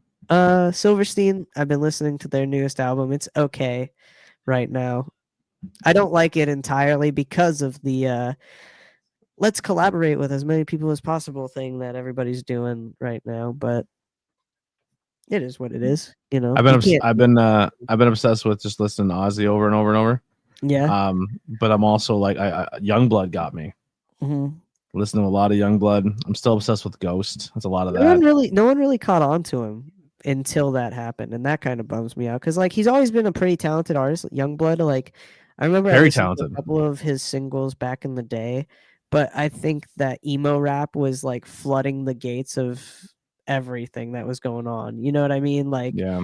Silverstein, I've been listening to their newest album. It's okay right now. I don't like it entirely because of the let's collaborate with as many people as possible thing that everybody's doing right now, but it is what it is, you know. You can't I've been obsessed with just listening to Ozzy over and over and over. yeah. But I'm also like Youngblood got me. Mhm. Listening to a lot of Youngblood. I'm still obsessed with Ghost. That's a lot of No that. one really caught on to him until that happened, and that kind of bums me out because like he's always been a pretty talented artist, Youngblood. Like I remember I Very listened to talented. a couple of his singles back in the day, but I think that emo rap was like flooding the gates of everything that was going on. You know what I mean? Like Yeah.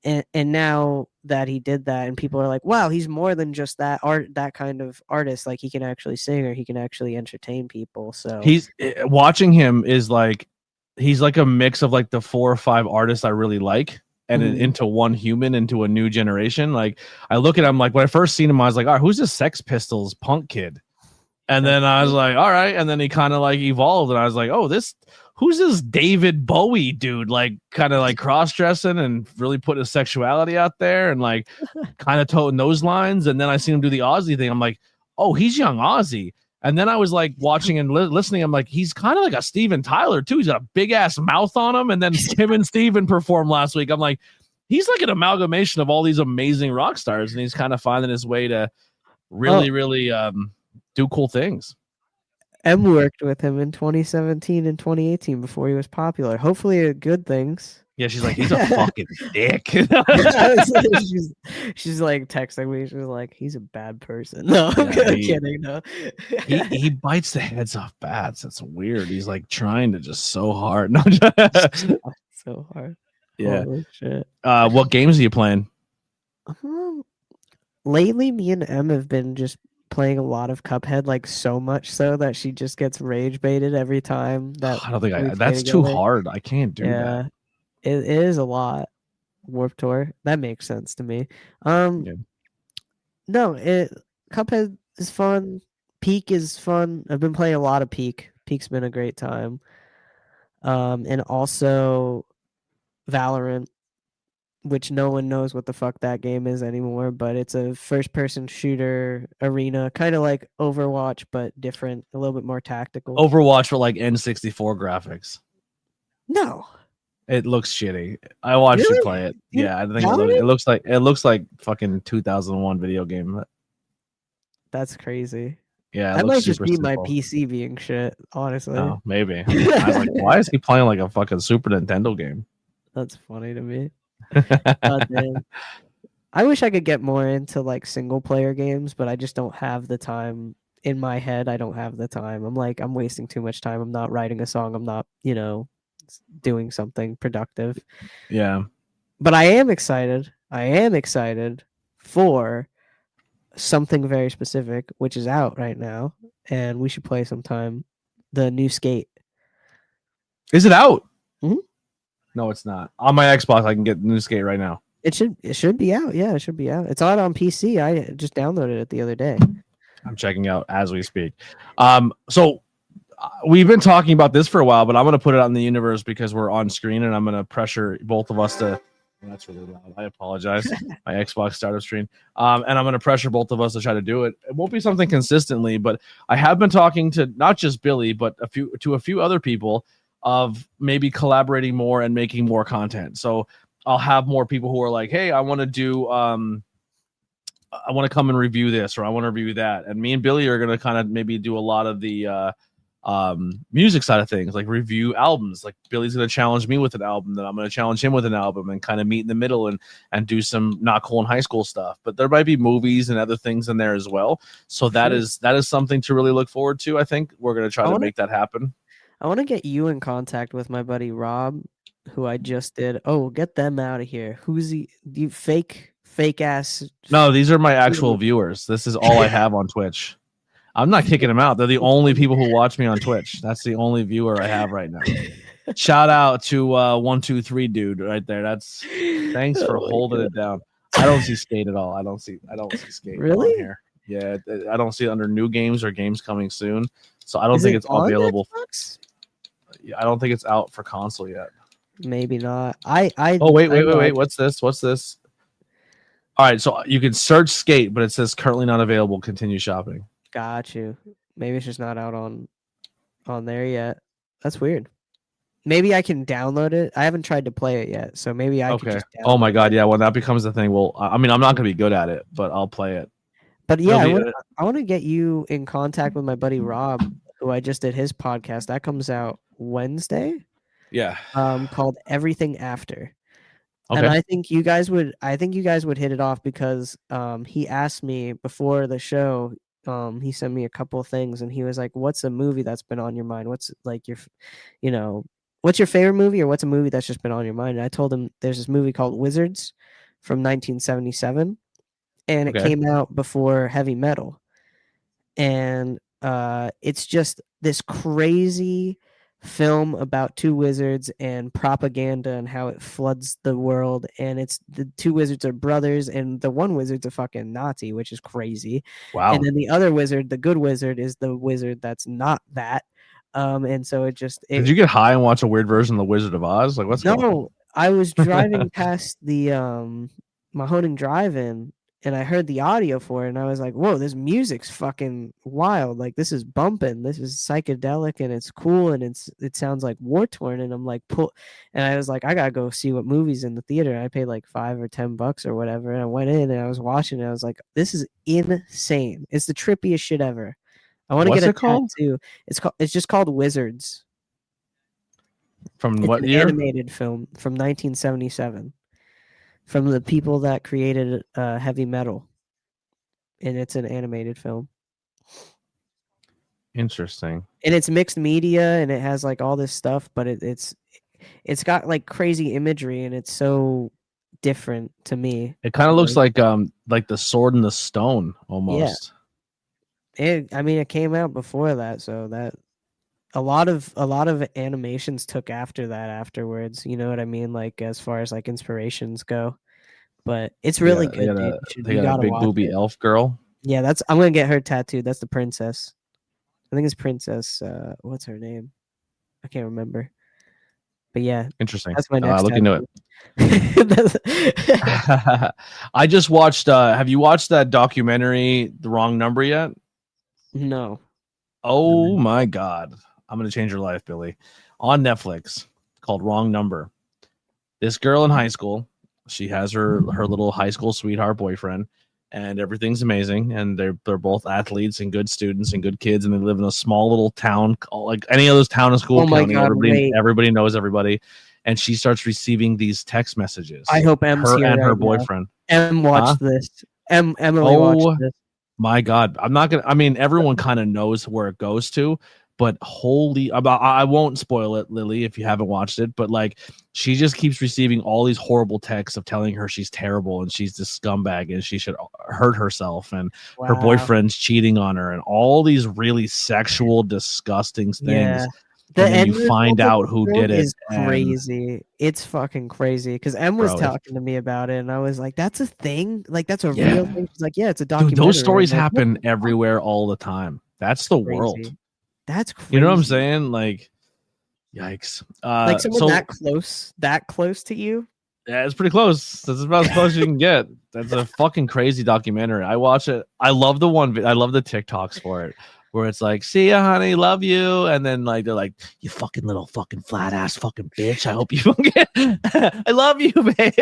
and now that he did that and people are like, wow, he's more than just that kind of artist. Like he can actually sing or he can actually entertain people. So He's watching him is like he's like a mix of like the 4 or 5 artists I really like and Mhm. into one human into a new generation. Like I look at him like when I first seen him, I was like, all right, who's this Sex Pistols punk kid? And That's then I was cool. like, all right. And then he kind of like evolved, and I was like, oh, who's this David Bowie dude? Like kind of like cross dressing and really putting his sexuality out there and like kind of toting those lines. And then I seen him do the Ozzy thing. I'm like, oh, he's young Ozzy. And then I was like watching and listening. I'm like, he's kind of like a Steven Tyler too. He's got a big ass mouth on him. And then him and Steven performed last week. I'm like, he's like an amalgamation of all these amazing rock stars, and he's kind of finding his way to Oh, really do cool things. M worked with him in 2017 and 2018 before he was popular. Hopefully, good things. Yeah, she's like, he's a fucking dick. she's like texting me. She's like, he's a bad person. No, I'm Yeah, kidding. No, he bites the heads off bats. That's weird. He's like trying to just so hard. No, so hard. yeah. Holy shit. What games are you playing? Lately, me and Em have been just playing a lot of Cuphead, like so much so that she just gets rage baited every time that I don't think we play that's too together. hard. I can't do that. It is a lot. Warp Tour. That makes sense to me. Um, Yeah. no, Cuphead is fun. Peak is fun. I've been playing a lot of Peak. Peak's been a great time. And also Valorant, which no one knows what the fuck that game is anymore, but it's a first-person shooter arena, kind of like Overwatch, but different, a little bit more tactical. Overwatch for like N64 graphics. No, It looks shitty. I watched you play it. Yeah, I think it looks like fucking 2001 video game. That's crazy. Yeah, it That looks might just super be simple. my PC being shit, honestly. Oh, maybe. I was like, why is he playing like a fucking Super Nintendo game? That's funny to me. God damn. I wish I could get more into like single player games, but I just don't have the time in my head. I don't have the time. I'm wasting too much time. I'm not writing a song. I'm not, doing something productive. Yeah. But I am excited. I am excited for something very specific, which is out right now, and we should play sometime. The new Skate. Is it out? Mhm. No, it's not. On my Xbox, I can get the new Skate right now. It should be out. Yeah, it should be out. It's out on PC. I just downloaded it the other day. I'm checking out as we speak. So we've been talking about this for a while, but I'm going to put it out in the universe because we're on screen, and I'm going to pressure both of us to. That's really loud. I apologize. My Xbox startup screen. And I'm going to pressure both of us to try to do it. It won't be something consistently, but I have been talking to not just Billy, but a few other people of maybe collaborating more and making more content. So I'll have more people who are like, hey, I want to do I want to come and review this, or I want to review that. And me and Billy are going to kind of maybe do a lot of the music side of things, like review albums. Like Billy's going to challenge me with an album, then I'm going to challenge him with an album, and kind of meet in the middle and do some not cool in high school stuff. But there might be movies and other things in there as well. So that is something to really look forward to. I think we're going to try to make that happen. I want to get you in contact with my buddy Rob, who I just did. Oh, get them out of here. Who's he? You fake ass. No, these are my actual viewers. This is all I have on Twitch. I'm not kicking them out. They're the only people who watch me on Twitch. That's the only viewer I have right now. Shout out to 123 dude right there. That's thanks for holding it down. I don't see Skate at all. I don't see Skate really on here. Yeah, I don't see it under new games or games coming soon. So I don't think it's available. I don't think it's out for console yet. Maybe not. Oh wait. What's this? All right, so you can search Skate, but it says currently not available. Continue shopping. Got you. Maybe it's just not out on there yet. That's weird. Maybe I can download it. I haven't tried to play it yet, so maybe I could just download Oh my god, yeah. When that becomes the thing, well, I mean, I'm not going to be good at it, but I'll play it. But yeah, I want to get you in contact with my buddy Rob, who I just did his podcast. That comes out Wednesday. Yeah. Called Everything After. Okay. And I think you guys would hit it off because he asked me before the show. He sent me a couple of things and he was like, what's a movie that's been on your mind? What's like what's your favorite movie, or what's a movie that's just been on your mind? And I told him there's this movie called Wizards from 1977, and it came out before Heavy Metal. And it's just this crazy film about two wizards and propaganda and how it floods the world, and it's the two wizards are brothers, and the one wizard's a fucking Nazi, which is crazy. Wow. And then the other wizard, the good wizard, is the wizard that's not that. And so did you get high and watch a weird version of the Wizard of Oz? Like, what's going on? I was driving past the Mahoning Drive-In, and I heard the audio for it, and I was like, whoa, this music's fucking wild. Like, this is bumping. This is psychedelic, and it's cool, and it sounds like war-torn, and I'm like, and I was like, I gotta go see what movie's in the theater. And I paid like $5 or $10 or whatever, and I went in, and I was watching it. I was like, this is insane. It's the trippiest shit ever. I want to get What's a it called? tattoo. It's just called Wizards. From It's what an year? animated film from 1977 from the people that created heavy metal, and it's an animated film. Interesting. And it's mixed media, and it has like all this stuff, but it's got like crazy imagery, and it's so different to me. It kind of looks like the Sword in the Stone Yeah, almost. I mean, it came out before that, so that a lot of animations took after that afterwards. You know what I mean? Like as far as like inspirations go, but it's They really got they good, got dude. a they You got a gotta big watch booby it. elf girl. Yeah, I'm gonna get her tattooed. That's the princess. I think it's Princess. What's her name? I can't remember. But yeah, Interesting. that's my next Look into it. tattoo. That's- I just watched. Have you watched that documentary, The Wrong Number, yet? no. Oh my God, I'm gonna change your life, Billy. On Netflix, called Wrong Number. This girl in high school, she has her little high school sweetheart boyfriend, and everything's amazing. And they're both athletes and good students and good kids, and they live in a small little town, like any other town in school Oh my county. god, wait. Everybody knows everybody, and she starts receiving these text messages. I hope M's Her here and her right now. boyfriend. M Huh? watched this. Emily watched Oh this. my God. I'm not gonna. I mean, everyone kind of knows where it goes to, but holy, I won't spoil it, Lily, if you haven't watched it. But like, she just keeps receiving all these horrible texts of telling her she's terrible and she's this scumbag and she should hurt herself and her Wow. boyfriend's cheating on her and all these really sexual, disgusting Yeah. things. The And then end you result find of out the who film did it, is and crazy. It's fucking crazy. Because M was bro, it's, talking to me about it, and I was like, "That's a thing? Like, that's a real yeah, thing?" She's like, "Yeah, it's a dude, those documentary." I'm stories like, "What happen the fuck? everywhere all the time. That's the world. Crazy. That's You know what I'm crazy." saying? Like, yikes. Like someone So that close to you? yeah, it's pretty close. That's about as close as you can get. That's a fucking crazy documentary. I watch it. I love the one. I love the TikToks for it, where it's like, "See ya, honey, love you," and then like they're like, "You fucking little fucking flat ass fucking bitch. I hope you get. I love you, babe."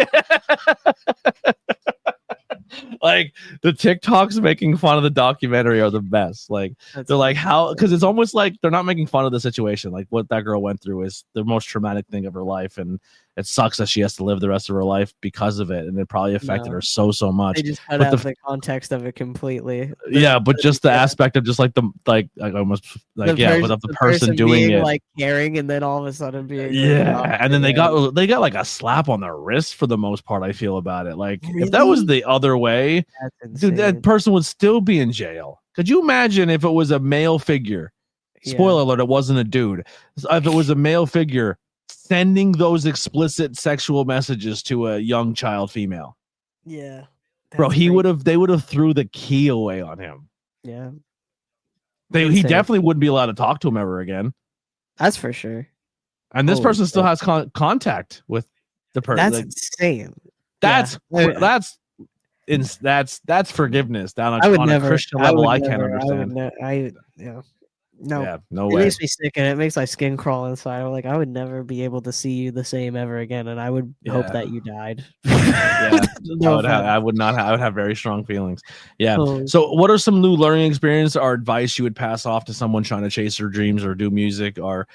Like the TikToks making fun of the documentary are the best. Like That's they're like, fucking how, because it's crazy. almost like they're not making fun of the situation. Like what that girl went through is the most traumatic thing of her life, and it sucks that she has to live the rest of her life because of it, and it probably affected No. her so They much. just cut But out the the context of it completely. yeah, but just the aspect of just like almost like yeah, but of the The person person doing being it. like caring and then all of a sudden being like the Yeah, and then opposite. Yeah. they got like a slap on their wrist for the most part. I feel about it. Like if that was Really? the other way, That's dude, that insane. person would still be in jail. Could you imagine if it was a male figure? Yeah. Spoiler alert, it wasn't a dude. If it was a male figure sending those explicit sexual messages to a young child female, Yeah. bro, That's crazy. they would have threw the key away on him. Yeah. He Insane. definitely wouldn't be allowed to talk to him ever again. That's for sure. And this Holy person still shit. has contact with the person. That's Like, insane. that's Yeah. that's forgiveness down I would on a never. Christian I level. would I can't never. I would understand. not. Yeah. No. Yeah, no It way. makes me sick and it makes my skin crawl inside. I'm like, I would never be able to see you the same ever again, and I would hope Yeah. that you died. Yeah, No offense. I would not. I would have very strong feelings. Yeah. Holy So, what are some new learning experience or advice you would pass off to someone trying to chase their dreams or do music or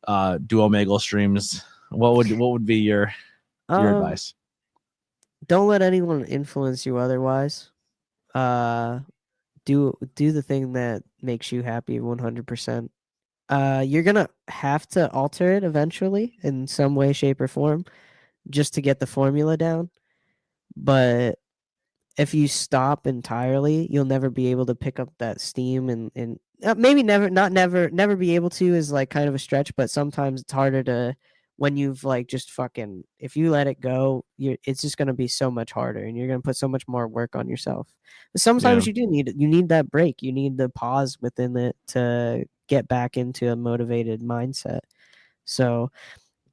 do Omegle streams? What would be your Um, advice? don't let anyone influence you otherwise. Uh, do the thing that makes you happy 100%. You're gonna have to alter it eventually in some way, shape, or form just to get the formula down. But if you stop entirely, you'll never be able to pick up that steam and maybe never be able to is like kind of a stretch, but sometimes it's harder to when you've like just fucking if you let it go, it's just gonna be so much harder and you're gonna put so much more work on yourself. But Yeah. sometimes you need that break. You need the pause within it to get back into a motivated mindset. So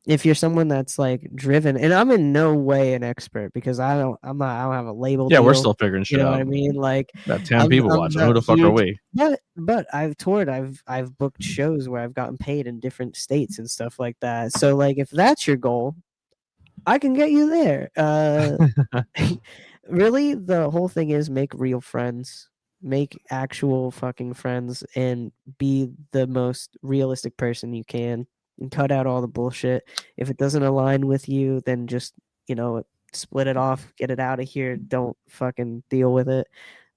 if you're someone that's like driven, and I'm in no way an expert because I don't have a label Yeah, we're deal. still figuring You shit know what out. I mean? Like Got 10 people I'm watching. Who not the fuck are huge, we? but I've toured. I've booked shows where I've gotten paid in different states and stuff like that. So like if that's your goal, I can get you there. Really, the whole thing is make real friends. make actual fucking friends and be the most realistic person you can and cut out all the bullshit. If it doesn't align with you, then just, split it off, get it out of here. Don't fucking deal with it.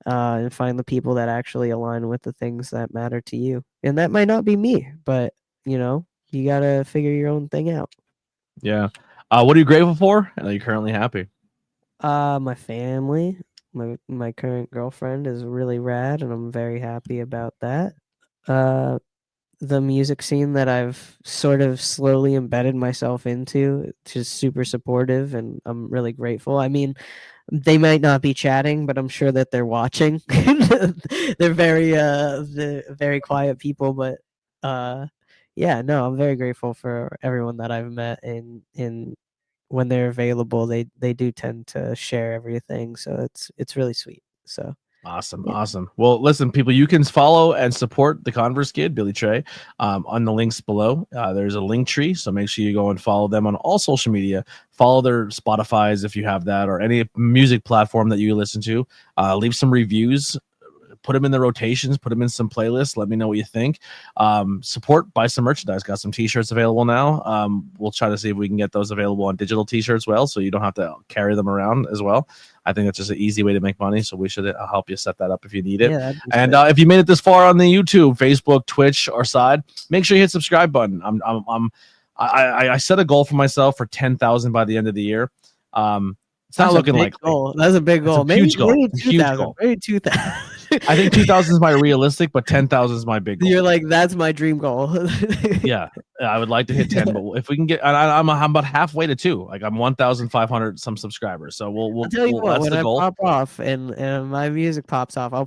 And find the people that actually align with the things that matter to you. And that might not be me, but you gotta figure your own thing out. Yeah. What are you grateful for? And are you currently happy? My family, my current girlfriend is really rad, and I'm very happy about that. The music scene that I've sort of slowly embedded myself into, is super supportive, and I'm really grateful. I mean, they might not be chatting, but I'm sure that they're watching. They're very quiet people, but yeah, no, I'm very grateful for everyone that I've met, and when they're available, they do tend to share everything, so it's really sweet. So Awesome. yeah. Awesome. Well, listen, people, you can follow and support the Converse Kid, Billy Trey, on the links below. There's a link tree, so make sure you go and follow them on all social media. Follow their Spotify's if you have that, or any music platform that you listen to. Leave some reviews. Put them in the rotations, put them in some playlists. Let me know what you think. Support, buy some merchandise. Got some t-shirts available now. We'll try to see if we can get those available on digital t-shirts well, so you don't have to carry them around as well. I think that's just an easy way to make money, so we should help you set that up if you need it. Yeah, that'd be And sick. if you made it this far on the YouTube, Facebook, Twitch, or side, make sure you hit subscribe button. I set a goal for myself for 10,000 by the end of the year. It's not That's a looking big likely. goal. That's a big It's goal. a huge goal. Maybe It's a huge 2,000. goal. Maybe 2,000. I think 2,000 is my realistic, but 10,000 is my big goal. You're like, that's my dream goal. Yeah, I would like to hit 10, but if we can get, I'm about halfway to 2. Like I'm 1,500 some subscribers. So I'll tell you what, that's when the I goal. pop off and my music pops off, I'll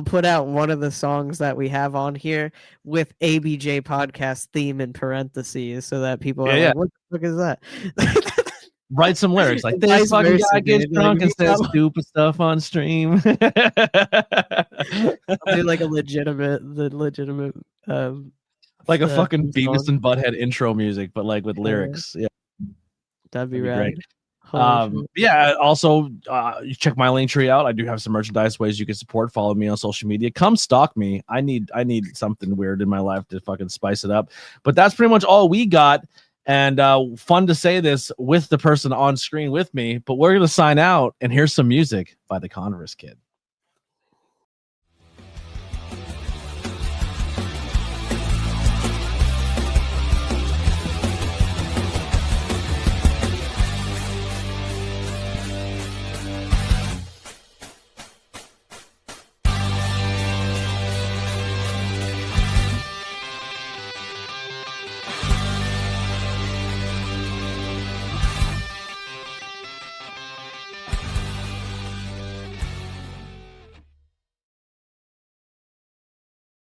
put out one of the songs that we have on here with ABJ podcast theme in parentheses, so that people are Yeah. like, what the fuck is that? Write some lyrics like this Vice fucking versa, guy gets dude. Like, drunk and says stupid stuff on stream. I'll do like the legitimate Like a fucking theme Beavis song. and Butthead intro music, but like with lyrics. Yeah, That'd be that'd be rad. great. Holy shit. Yeah, also you check my link tree out. I do have some merchandise ways you can support. Follow me on social media. Come stalk me. I need something weird in my life to fucking spice it up. But that's pretty much all we got. And fun to say this with the person on screen with me, but we're gonna sign out, and here's some music by the Converse Kid.